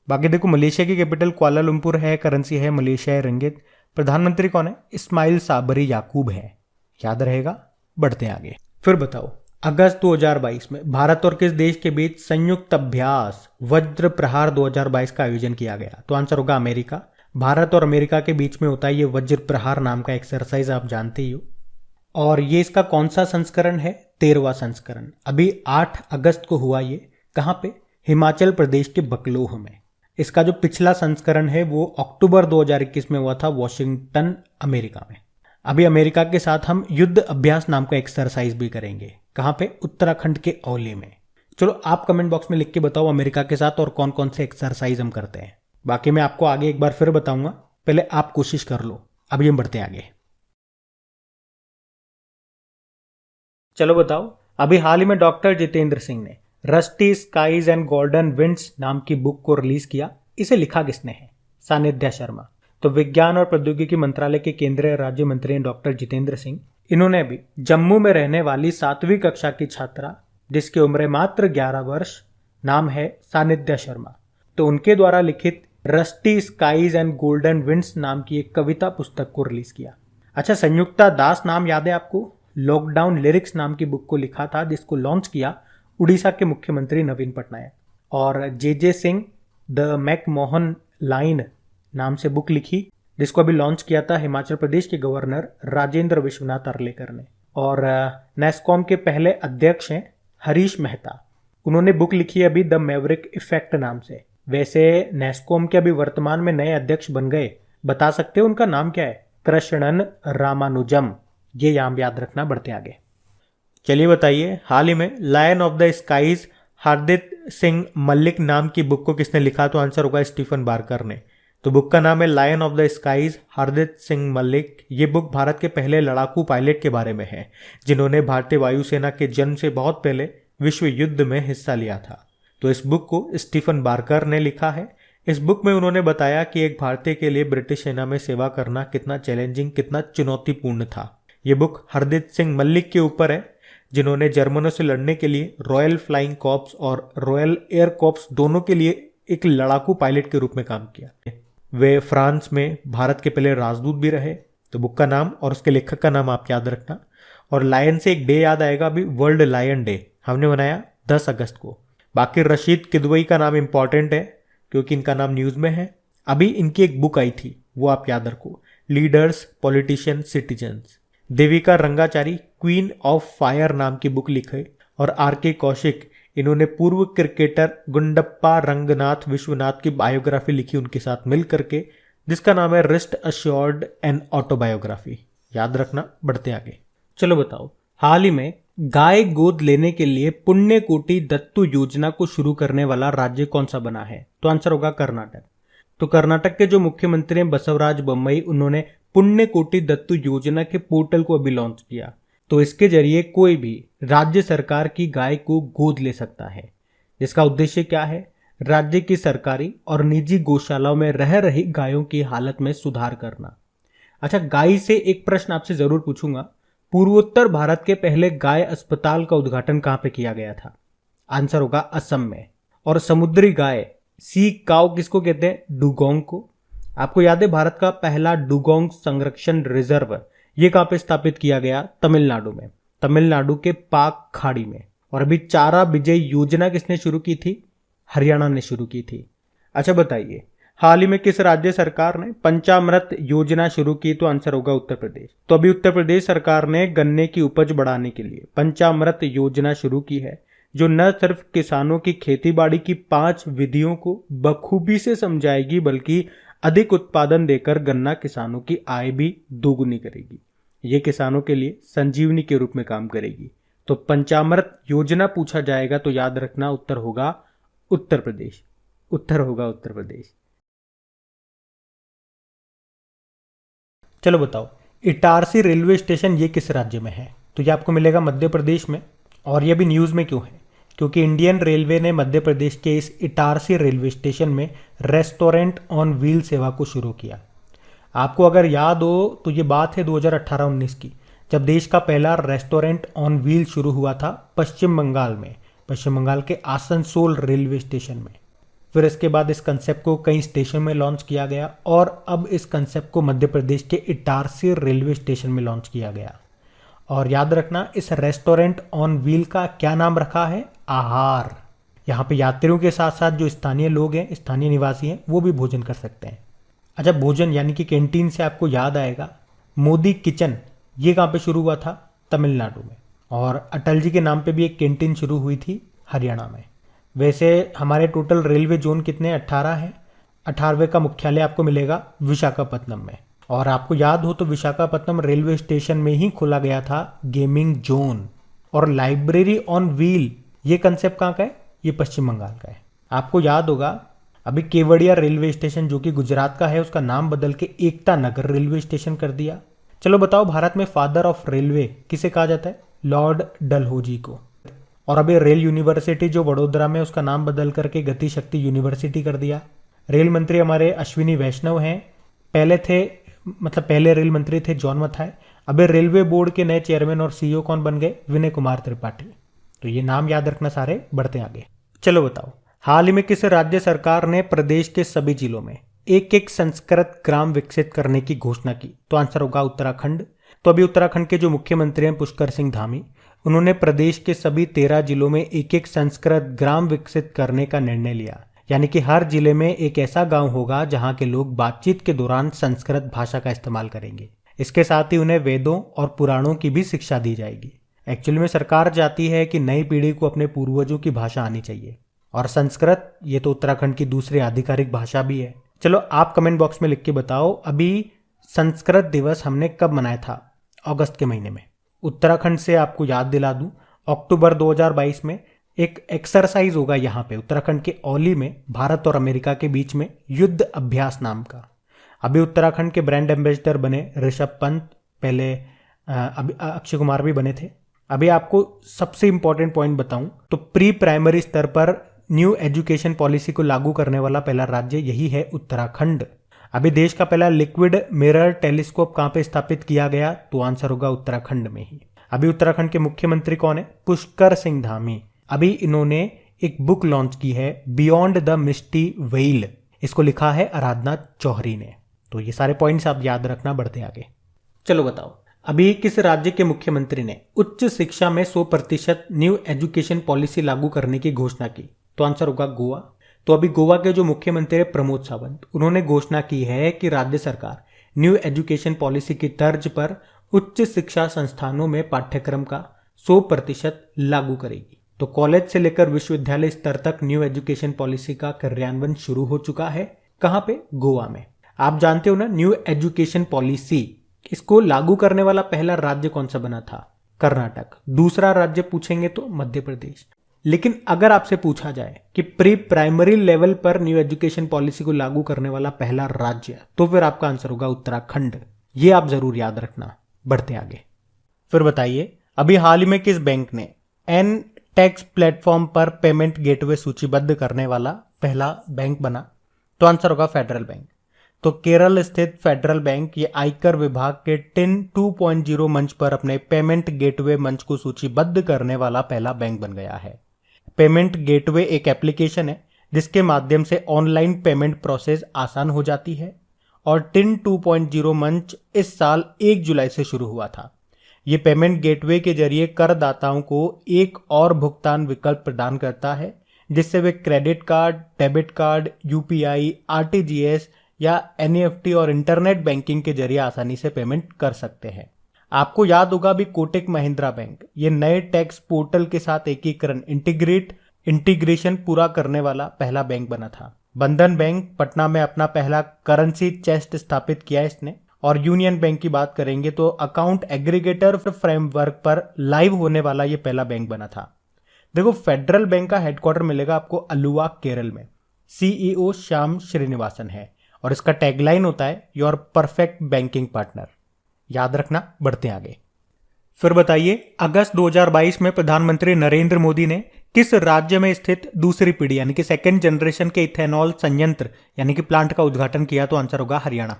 बाकी देखो, मलेशिया की कैपिटल कुआलालंपुर है, करेंसी है मलेशियाई रिंगिट, प्रधानमंत्री कौन है? इस्माइल साबरी याकूब है। याद रहेगा। बढ़ते हैं आगे। फिर बताओ, अगस्त 2022 में भारत और किस देश के बीच संयुक्त अभ्यास वज्र प्रहार 2022 का आयोजन किया गया? तो आंसर होगा अमेरिका। भारत और अमेरिका के बीच में होता है ये वज्र प्रहार नाम का एक्सरसाइज, आप जानते ही हो। और ये इसका कौन सा संस्करण है? 13वां संस्करण। अभी 8 अगस्त को हुआ ये। कहाँ पे? हिमाचल प्रदेश के बकलोह में। इसका जो पिछला संस्करण है वो अक्टूबर 2021 में हुआ था वॉशिंगटन, अमेरिका में। अभी अमेरिका के साथ हम युद्ध अभ्यास नाम का एक्सरसाइज भी करेंगे। कहाँ पे? उत्तराखंड के औली में। चलो आप कमेंट बॉक्स में लिख के बताओ अमेरिका के साथ और कौन कौन से एक्सरसाइज हम करते हैं। बाकी मैं आपको आगे एक बार फिर बताऊंगा, पहले आप कोशिश कर लो। अभी हम बढ़ते हैं आगे। चलो बताओ, अभी हाल ही में डॉक्टर जितेंद्र सिंह ने Rusty Skies and Golden Winds नाम की बुक को रिलीज किया। इसे लिखा किसने है? सानिध्या शर्मा। तो विज्ञान और प्रौद्योगिकी मंत्रालय के केंद्रीय राज्य मंत्री डॉक्टर जितेंद्र सिंह, इन्होंने अभी जम्मू में रहने वाली 7वीं कक्षा की छात्रा, जिसकी उम्र मात्र 11 वर्ष, नाम है सानिध्या शर्मा, तो उनके द्वारा लिखित Rusty Skies and Golden Winds नाम की एक कविता पुस्तक को रिलीज किया। अच्छा, संयुक्ता दास नाम याद है आपको? लॉकडाउन लिरिक्स नाम की बुक को लिखा था, जिसको लॉन्च किया उड़ीसा के मुख्यमंत्री नवीन पटनायक। और जे सिंह द मैकमोहन लाइन नाम से बुक लिखी, जिसको अभी लॉन्च किया था हिमाचल प्रदेश के गवर्नर राजेंद्र विश्वनाथ अर्लेकर ने। और नेस्कॉम के पहले अध्यक्ष हैं हरीश मेहता, उन्होंने बुक लिखी है अभी द मैवरिक इफेक्ट नाम से। वैसे नेस्कॉम के अभी वर्तमान में नए अध्यक्ष बन गए, बता सकते हो उनका नाम क्या है? कृष्णन रामानुजम। ये नाम याद रखना। बढ़ते आगे। चलिए बताइए, हाल ही में लायन ऑफ द स्काईज हार्दिक सिंह मल्लिक नाम की बुक को किसने लिखा? तो आंसर होगा स्टीफन बार्कर ने। तो बुक का नाम है लायन ऑफ द स्काईज हार्दिक सिंह मल्लिक। ये बुक भारत के पहले लड़ाकू पायलट के बारे में है, जिन्होंने भारतीय वायुसेना के जन्म से बहुत पहले विश्व युद्ध में हिस्सा लिया था। तो इस बुक को स्टीफन बार्कर ने लिखा है। इस बुक में उन्होंने बताया कि एक भारतीय के लिए ब्रिटिश सेना में सेवा करना कितना चैलेंजिंग, कितना चुनौतीपूर्ण था। ये बुक हरदीप सिंह मल्लिक के ऊपर है, जिन्होंने जर्मनों से लड़ने के लिए रॉयल फ्लाइंग कॉर्प्स और रॉयल एयर कॉर्प्स दोनों के लिए एक लड़ाकू पायलट के रूप में काम किया। वे फ्रांस में भारत के पहले राजदूत भी रहे। तो बुक का नाम और उसके लेखक का नाम आप याद रखना। और लायन से एक डे याद आएगा, अभी वर्ल्ड लायन डे हमने मनाया 10 अगस्त को। बाकी रशीद किदवई का नाम इंपॉर्टेंट है क्योंकि इनका नाम न्यूज में है। अभी इनकी एक बुक आई थी, वो आप याद रखो, leaders politician citizens. Devika Rangachari queen of fire नाम की बुक लिखी। और आर.के. कौशिक, इन्होंने पूर्व क्रिकेटर गुंडप्पा रंगनाथ विश्वनाथ की बायोग्राफी लिखी उनके साथ मिल करके, जिसका नाम है रेस्ट अश्योर्ड एन ऑटोबायोग्राफी। याद रखना। बढ़ते आगे। चलो बताओ, हाल ही में गाय गोद लेने के लिए पुण्य कोटि दत्तू योजना को शुरू करने वाला राज्य कौन सा बना है? तो आंसर होगा कर्नाटक। तो कर्नाटक के जो मुख्यमंत्री हैं बसवराज बोम्मई, उन्होंने पुण्य कोटि दत्तू योजना के पोर्टल को अभी लॉन्च किया। तो इसके जरिए कोई भी राज्य सरकार की गाय को गोद ले सकता है, जिसका उद्देश्य क्या है? राज्य की सरकारी और निजी गौशालाओं में रह रही गायों की हालत में सुधार करना। अच्छा, गाय से एक प्रश्न आपसे जरूर पूछूंगा, पूर्वोत्तर भारत के पहले गाय अस्पताल का उद्घाटन कहां पे किया गया था? आंसर होगा असम में। और समुद्री गाय सी काउ किसको कहते हैं? डुगोंग को। आपको याद है भारत का पहला डुगोंग संरक्षण रिजर्व ये कहां पे स्थापित किया गया? तमिलनाडु में, तमिलनाडु के पाक खाड़ी में। और अभी चारा विजय योजना किसने शुरू की थी? हरियाणा ने शुरू की थी। अच्छा बताइए, हाल ही में किस राज्य सरकार ने पंचामृत योजना शुरू की? तो आंसर होगा उत्तर प्रदेश। तो अभी उत्तर प्रदेश सरकार ने गन्ने की उपज बढ़ाने के लिए पंचामृत योजना शुरू की है, जो न सिर्फ किसानों की खेतीबाड़ी की 5 विधियों को बखूबी से समझाएगी, बल्कि अधिक उत्पादन देकर गन्ना किसानों की आय भी दोगुनी करेगी। ये किसानों के लिए संजीवनी के रूप में काम करेगी। तो पंचामृत योजना पूछा जाएगा तो याद रखना उत्तर होगा उत्तर प्रदेश। उत्तर होगा उत्तर प्रदेश। चलो बताओ, इटारसी रेलवे स्टेशन ये किस राज्य में है? तो ये आपको मिलेगा मध्य प्रदेश में। और ये भी न्यूज़ में क्यों है? क्योंकि इंडियन रेलवे ने मध्य प्रदेश के इस इटारसी रेलवे स्टेशन में रेस्टोरेंट ऑन व्हील सेवा को शुरू किया। आपको अगर याद हो तो ये बात है 2018-19 की, जब देश का पहला रेस्टोरेंट ऑन व्हील शुरू हुआ था पश्चिम बंगाल में, पश्चिम बंगाल के आसनसोल रेलवे स्टेशन में। फिर इसके बाद इस कंसेप्ट को कई स्टेशन में लॉन्च किया गया और अब इस कंसेप्ट को मध्य प्रदेश के इटारसी रेलवे स्टेशन में लॉन्च किया गया। और याद रखना, इस रेस्टोरेंट ऑन व्हील का क्या नाम रखा है? आहार। यहाँ पे यात्रियों के साथ साथ जो स्थानीय लोग हैं, स्थानीय निवासी हैं, वो भी भोजन कर सकते हैं। अच्छा, भोजन यानी कि कैंटीन से आपको याद आएगा मोदी किचन, ये कहाँ पे शुरू हुआ था? तमिलनाडु में। और अटल जी के नाम पे भी एक कैंटीन शुरू हुई थी हरियाणा में। वैसे हमारे टोटल रेलवे जोन कितने? 18 हैं। 18वें का मुख्यालय आपको मिलेगा विशाखापत्तनम में। और आपको याद हो तो विशाखापत्तनम रेलवे स्टेशन में ही खोला गया था गेमिंग जोन। और लाइब्रेरी ऑन व्हील, ये कंसेप्ट कहाँ का है? ये पश्चिम बंगाल का है। आपको याद होगा अभी केवड़िया रेलवे स्टेशन जो कि गुजरात का है, उसका नाम बदल के एकता नगर रेलवे स्टेशन कर दिया। चलो बताओ, भारत में फादर ऑफ रेलवे किसे कहा जाता है? लॉर्ड डलहौजी को। और अभी रेल यूनिवर्सिटी जो वडोदरा में, उसका नाम बदल करके गति शक्ति यूनिवर्सिटी कर दिया। रेल मंत्री हमारे अश्विनी वैष्णव हैं। पहले रेल मंत्री थे जॉन मथाई। अभी रेलवे बोर्ड के नए चेयरमैन और सीईओ कौन बन गए? विनय कुमार त्रिपाठी। तो ये नाम याद रखना सारे। बढ़ते आगे। चलो बताओ, हाल ही में किस राज्य सरकार ने प्रदेश के सभी जिलों में एक एक संस्कृत ग्राम विकसित करने की घोषणा की? तो आंसर होगा उत्तराखंड। तो अभी उत्तराखंड के जो मुख्यमंत्री हैं पुष्कर सिंह धामी, उन्होंने प्रदेश के सभी 13 जिलों में एक एक संस्कृत ग्राम विकसित करने का निर्णय लिया। यानी कि हर जिले में एक ऐसा गांव होगा जहां के लोग बातचीत के दौरान संस्कृत भाषा का इस्तेमाल करेंगे। इसके साथ ही उन्हें वेदों और पुराणों की भी शिक्षा दी जाएगी। एक्चुअली में सरकार चाहती है कि नई पीढ़ी को अपने पूर्वजों की भाषा आनी चाहिए। और संस्कृत ये तो उत्तराखंड की दूसरी आधिकारिक भाषा भी है। चलो आप कमेंट बॉक्स में लिख के बताओ, अभी संस्कृत दिवस हमने कब मनाया था? अगस्त के महीने में। उत्तराखंड से आपको याद दिला दूं, अक्टूबर 2022 में एक एक्सरसाइज होगा यहाँ पे उत्तराखंड के औली में, भारत और अमेरिका के बीच में, युद्ध अभ्यास नाम का। अभी उत्तराखंड के ब्रांड एम्बेसडर बने ऋषभ पंत, पहले अभी अक्षय कुमार भी बने थे। अभी आपको सबसे इंपॉर्टेंट पॉइंट बताऊं तो प्री प्राइमरी स्तर पर न्यू एजुकेशन पॉलिसी को लागू करने वाला पहला राज्य यही है उत्तराखंड। अभी देश का पहला लिक्विड मिरर टेलीस्कोप कहां पे स्थापित किया गया? तो आंसर होगा उत्तराखंड में ही। अभी उत्तराखंड के मुख्यमंत्री कौन है? पुष्कर सिंह धामी। अभी इन्होंने एक बुक लॉन्च की है, बियॉन्ड द मिस्टी वेल। इसको लिखा है आराधना चौहरी ने। तो ये सारे पॉइंट्स आप याद रखना। बढ़ते आगे। चलो बताओ, अभी किस राज्य के मुख्यमंत्री ने उच्च शिक्षा में 100% न्यू एजुकेशन पॉलिसी लागू करने की घोषणा की? तो आंसर होगा गोवा। तो अभी गोवा के जो मुख्यमंत्री है प्रमोद सावंत, उन्होंने घोषणा की है कि राज्य सरकार न्यू एजुकेशन पॉलिसी की तर्ज पर उच्च शिक्षा संस्थानों में पाठ्यक्रम का 100% लागू करेगी। तो कॉलेज से लेकर विश्वविद्यालय स्तर तक न्यू एजुकेशन पॉलिसी का कार्यान्वयन शुरू हो चुका है। कहां पे? गोवा में। आप जानते हो ना, न्यू एजुकेशन पॉलिसी, इसको लागू करने वाला पहला राज्य कौन सा बना था? कर्नाटक। दूसरा राज्य पूछेंगे तो मध्य प्रदेश। लेकिन अगर आपसे पूछा जाए कि प्री प्राइमरी लेवल पर न्यू एजुकेशन पॉलिसी को लागू करने वाला पहला राज्य, तो फिर आपका आंसर होगा उत्तराखंड। ये आप जरूर याद रखना। बढ़ते आगे। फिर बताइए, अभी हाल ही में किस बैंक ने एन टैक्स प्लेटफॉर्म पर पेमेंट गेटवे सूचीबद्ध करने वाला पहला बैंक बना? तो आंसर होगा फेडरल बैंक। तो केरल स्थित फेडरल बैंक ये आयकर विभाग के टिन 2.0 मंच पर अपने पेमेंट गेटवे मंच को सूचीबद्ध करने वाला पहला बैंक बन गया है। पेमेंट गेटवे एक एप्लीकेशन है जिसके माध्यम से ऑनलाइन पेमेंट प्रोसेस आसान हो जाती है। और टिन 2.0 मंच इस साल 1 जुलाई से शुरू हुआ था। ये पेमेंट गेटवे के जरिए करदाताओं को एक और भुगतान विकल्प प्रदान करता है जिससे वे credit card, debit card, UPI, RTGS या एनईएफटी और इंटरनेट बैंकिंग के जरिए आसानी से पेमेंट कर सकते हैं। आपको याद होगा भी कोटक महिंद्रा बैंक ये नए टैक्स पोर्टल के साथ एकीकरण इंटीग्रेशन पूरा करने वाला पहला बैंक बना था। बंधन बैंक पटना में अपना पहला करेंसी चेस्ट स्थापित किया इसने। और यूनियन बैंक की बात करेंगे तो अकाउंट एग्रीगेटर फ्रेमवर्क पर लाइव होने वाला ये पहला बैंक बना था। देखो, फेडरल बैंक का हेडक्वार्टर मिलेगा आपको अलुवा केरल में। सीईओ श्याम श्रीनिवासन है और इसका टैगलाइन होता है योर परफेक्ट बैंकिंग पार्टनर। याद रखना। बढ़ते आगे। फिर बताइए, अगस्त 2022 में प्रधानमंत्री नरेंद्र मोदी ने किस राज्य में स्थित दूसरी पीढ़ी यानी कि सेकेंड जनरेशन के इथेनॉल संयंत्र यानी कि प्लांट का उद्घाटन किया? तो आंसर होगा हरियाणा।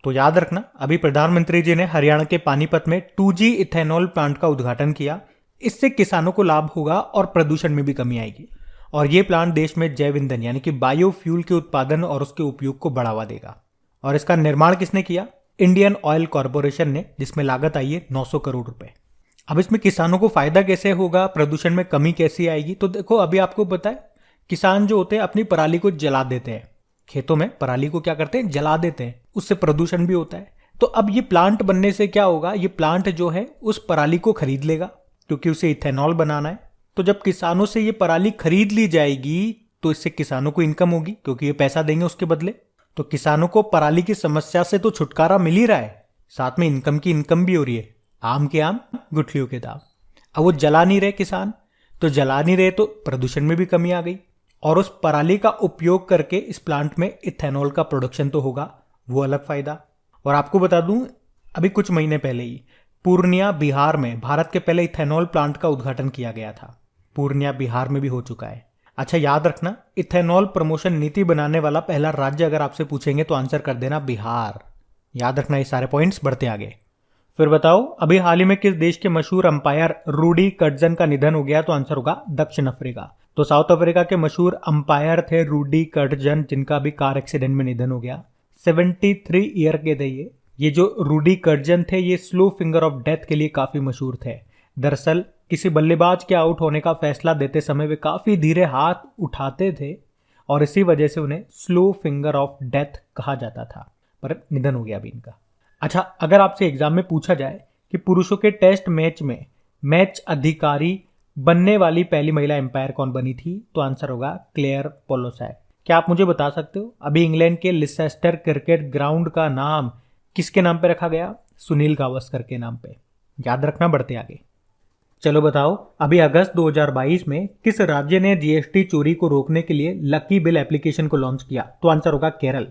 तो याद रखना, अभी प्रधानमंत्री जी ने हरियाणा के पानीपत में 2G इथेनॉल प्लांट का उद्घाटन किया। इससे किसानों को लाभ होगा और प्रदूषण में भी कमी आएगी। और ये प्लांट देश में जैव ईंधन यानी कि बायोफ्यूल के उत्पादन और उसके उपयोग को बढ़ावा देगा। और इसका निर्माण किसने किया? इंडियन ऑयल कॉरपोरेशन ने, जिसमें लागत आई है 900 करोड़ रुपए। अब इसमें किसानों को फायदा कैसे होगा, प्रदूषण में कमी कैसी आएगी? तो देखो, अभी आपको पता है, किसान जो होते हैं अपनी पराली को जला देते हैं। खेतों में पराली को क्या करते हैं? जला देते हैं। उससे प्रदूषण भी होता है। तो अब ये प्लांट बनने से क्या होगा? ये प्लांट जो है उस पराली को खरीद लेगा, क्योंकि उसे इथेनॉल बनाना है। तो जब किसानों से ये पराली खरीद ली जाएगी तो इससे किसानों को इनकम होगी, क्योंकि ये पैसा देंगे उसके बदले। तो किसानों को पराली की समस्या से तो छुटकारा मिल ही रहा है, साथ में इनकम की इनकम भी हो रही है। आम के आम, गुठलियों के दाम। अब वो जला नहीं रहे किसान, तो जला नहीं रहे तो प्रदूषण में भी कमी आ गई। और उस पराली का उपयोग करके इस प्लांट में इथेनॉल का प्रोडक्शन तो होगा, वो अलग फायदा। और आपको बता दूं, अभी कुछ महीने पहले ही पूर्णिया बिहार में भारत के पहले इथेनॉल प्लांट का उद्घाटन किया गया था। पूर्णिया बिहार में भी हो चुका है। अच्छा, याद रखना, इथेनॉल प्रमोशन नीति बनाने वाला पहला राज्य अगर आपसे पूछेंगे तो आंसर कर देना बिहार। याद रखना ये सारे पॉइंट्स। बढ़ते आगे। फिर बताओ, अभी हाल ही में किस देश के मशहूर अंपायर रूडी कर्टजन का निधन हो गया? तो आंसर होगा दक्षिण अफ्रीका। तो साउथ अफ्रीका के मशहूर अंपायर थे रूडी कर्टजन, जिनका भी कार एक्सीडेंट में निधन हो गया। 73 ईयर के थे ये जो रूडी कर्टजन थे, ये स्लो फिंगर ऑफ डेथ के लिए काफी मशहूर थे। दरअसल किसी बल्लेबाज के आउट होने का फैसला देते समय वे काफी धीरे हाथ उठाते थे और इसी वजह से उन्हें स्लो फिंगर ऑफ डेथ कहा जाता था। पर निधन हो गया अभी इनका। अच्छा, अगर आपसे एग्जाम में पूछा जाए कि पुरुषों के टेस्ट मैच में मैच अधिकारी बनने वाली पहली महिला एम्पायर कौन बनी थी? तो आंसर होगा क्लेयर पोलोसैक। क्या आप मुझे बता सकते हो अभी इंग्लैंड के लिसेस्टर क्रिकेट ग्राउंड का नाम किसके नाम पे रखा गया? सुनील गावस्कर के नाम पे। याद रखना। बढ़ते आगे। चलो बताओ, अभी अगस्त 2022 में किस राज्य ने जीएसटी चोरी को रोकने के लिए लकी बिल एप्लीकेशन को लॉन्च किया? तो आंसर होगा केरल।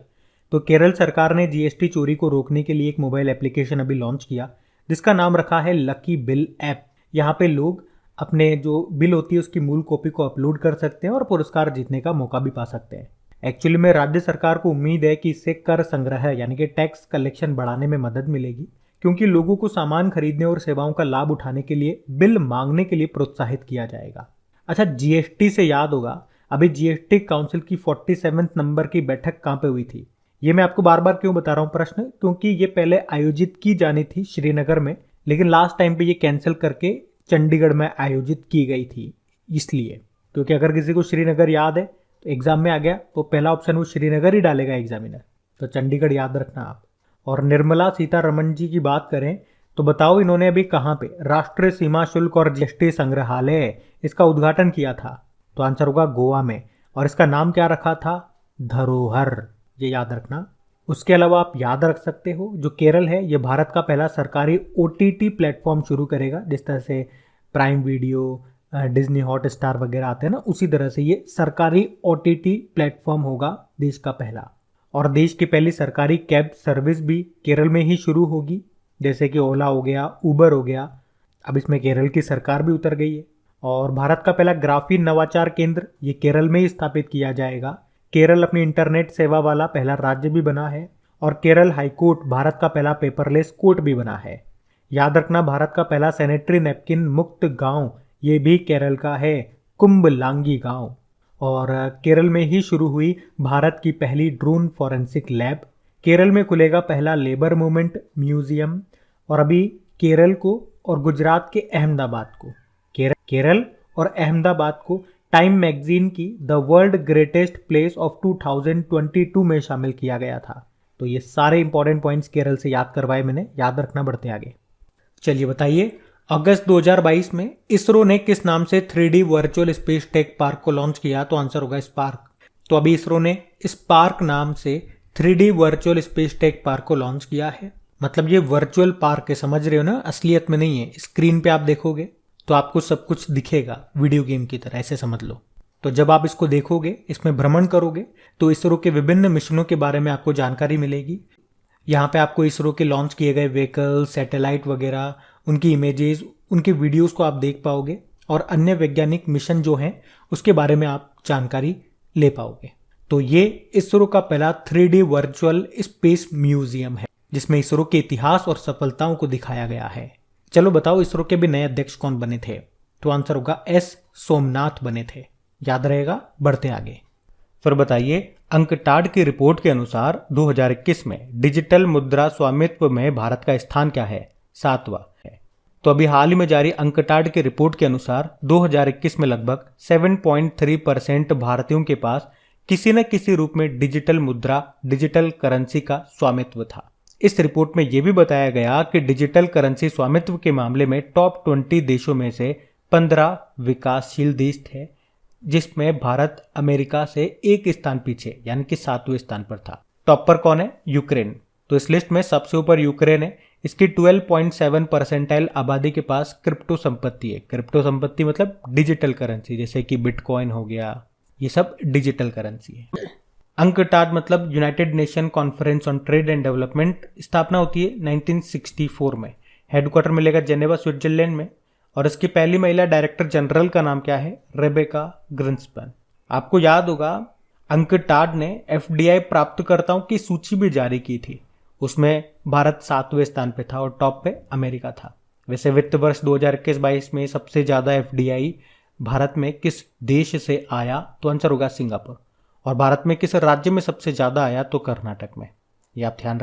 तो केरल सरकार ने जीएसटी चोरी को रोकने के लिए एक मोबाइल एप्लीकेशन अभी लॉन्च किया, जिसका नाम रखा है लकी बिल ऐप। यहाँ पे लोग अपने जो बिल होती है उसकी मूल कॉपी को अपलोड कर सकते हैं और पुरस्कार जीतने का मौका भी पा सकते हैं। एक्चुअली में राज्य सरकार को उम्मीद है कि इससे कर संग्रह यानी कि टैक्स कलेक्शन बढ़ाने में मदद मिलेगी, क्योंकि लोगों को सामान खरीदने और सेवाओं का लाभ उठाने के लिए बिल मांगने के लिए प्रोत्साहित किया जाएगा। अच्छा, जीएसटी से याद होगा, अभी जीएसटी काउंसिल की 47वें नंबर की बैठक कहाँ पे हुई थी? ये मैं आपको बार बार क्यों बता रहा हूँ प्रश्न, क्योंकि ये पहले आयोजित की जानी थी श्रीनगर में, लेकिन लास्ट टाइम पे ये कैंसिल करके चंडीगढ़ में आयोजित की गई थी। इसलिए क्योंकि अगर किसी को श्रीनगर याद है तो एग्जाम में आ गया तो पहला ऑप्शन वो श्रीनगर ही डालेगा एग्जामिनर, तो चंडीगढ़ याद रखना आप। और निर्मला सीतारमण जी की बात करें तो बताओ, इन्होंने अभी कहाँ पे राष्ट्रीय सीमा शुल्क और जीएसटी संग्रहालय इसका उद्घाटन किया था? तो आंसर होगा गोवा में। और इसका नाम क्या रखा था? धरोहर। ये याद रखना। उसके अलावा आप याद रख सकते हो, जो केरल है ये भारत का पहला सरकारी ओटीटी प्लेटफॉर्म शुरू करेगा। जिस तरह से प्राइम वीडियो, डिज्नी हॉटस्टार वगैरह आते हैं ना, उसी तरह से ये सरकारी ओटीटी प्लेटफॉर्म होगा देश का पहला। और देश की पहली सरकारी कैब सर्विस भी केरल में ही शुरू होगी, जैसे कि ओला हो गया, उबर हो गया। अब इसमें केरल की सरकार भी उतर गई है। और भारत का पहला ग्राफीन नवाचार केंद्र ये केरल में ही स्थापित किया जाएगा। केरल अपनी इंटरनेट सेवा वाला पहला राज्य भी बना है। और केरल हाईकोर्ट भारत का पहला पेपरलेस कोर्ट भी बना है। याद रखना, भारत का पहला सैनिटरी नैपकिन मुक्त गांव ये भी केरल का है, कुंभलांगी गांव। और केरल में ही शुरू हुई भारत की पहली ड्रोन फॉरेंसिक लैब। केरल में खुलेगा पहला लेबर मूवमेंट म्यूजियम। और अभी केरल को और गुजरात के अहमदाबाद को, केरल और अहमदाबाद को टाइम मैगजीन की the world greatest place of 2022 में शामिल किया गया था। तो ये सारे इंपॉर्टेंट पॉइंट्स केरल से याद करवाए मैंने, याद रखना। बढ़ते आगे। चलिए बताइए, अगस्त 2022 में इसरो ने किस नाम से 3D virtual space tech park को लॉन्च किया? तो आंसर होगा स्पार्क। तो अभी इसरो ने स्पार्क नाम से 3D virtual space tech park को लॉन्च किया है। मतलब ये वर्चुअल पार्क है, समझ रहे हो ना, असलियत में नहीं है। स्क्रीन पे आप देखोगे तो आपको सब कुछ दिखेगा वीडियो गेम की तरह, ऐसे समझ लो। तो जब आप इसको देखोगे, इसमें भ्रमण करोगे, तो इसरो के विभिन्न मिशनों के बारे में आपको जानकारी मिलेगी। यहाँ पे आपको इसरो के लॉन्च किए गए व्हीकल, सैटेलाइट वगैरह, उनकी इमेजेस, उनके वीडियोस को आप देख पाओगे और अन्य वैज्ञानिक मिशन जो हैं उसके बारे में आप जानकारी ले पाओगे। तो ये इसरो का पहला 3D वर्चुअल स्पेस म्यूजियम है। जिसमें इसरो के इतिहास और सफलताओं को दिखाया गया है। चलो बताओ इसरो के भी नए अध्यक्ष कौन बने थे? तो आंसर होगा एस सोमनाथ बने थे। याद रहेगा, बढ़ते आगे। फिर बताइए, अंकटाड की रिपोर्ट के अनुसार 2021 में डिजिटल मुद्रा स्वामित्व में भारत का स्थान क्या है? 7वां है। तो अभी हाल ही में जारी अंकटाड की रिपोर्ट के अनुसार 2021 में लगभग 7.3% भारतीयों के पास किसी न किसी रूप में डिजिटल मुद्रा, डिजिटल करेंसी का स्वामित्व था। इस रिपोर्ट में यह भी बताया गया कि डिजिटल करेंसी स्वामित्व के मामले में टॉप 20 देशों में से 15 विकासशील देश थे, जिसमें भारत अमेरिका से एक स्थान पीछे यानी कि 7वें स्थान पर था। टॉप पर कौन है? यूक्रेन। तो इस लिस्ट में सबसे ऊपर यूक्रेन है। इसकी 12.7 परसेंटाइल आबादी के पास क्रिप्टो संपत्ति है। क्रिप्टो संपत्ति मतलब डिजिटल करेंसी, जैसे कि बिटकॉइन हो गया, ये सब डिजिटल करेंसी है। अंकटाड मतलब United nation conference on trade and development. स्थापना होती है 1964 में। हेडक्वार्टर मिलेगा जेनेवा, स्विट्जरलैंड में। और इसकी पहली महिला डायरेक्टर जनरल का नाम क्या है? रेबेका ग्रिंसपन। आपको याद होगा अंकटाड ने एफडीआई प्राप्तकर्ताओं की सूची भी जारी की थी। उसमें भारत 7वें स्थान पे था और टॉप पे अमेरिका था। वैसे वित्त वर्ष 2021-22 में सबसे ज्यादा एफडीआई भारत में किस देश से आया? तो आंसर होगा सिंगापुर। और भारत में किस राज्य में सबसे ज्यादा आया? तो कर्नाटक में। ये आप ध्यान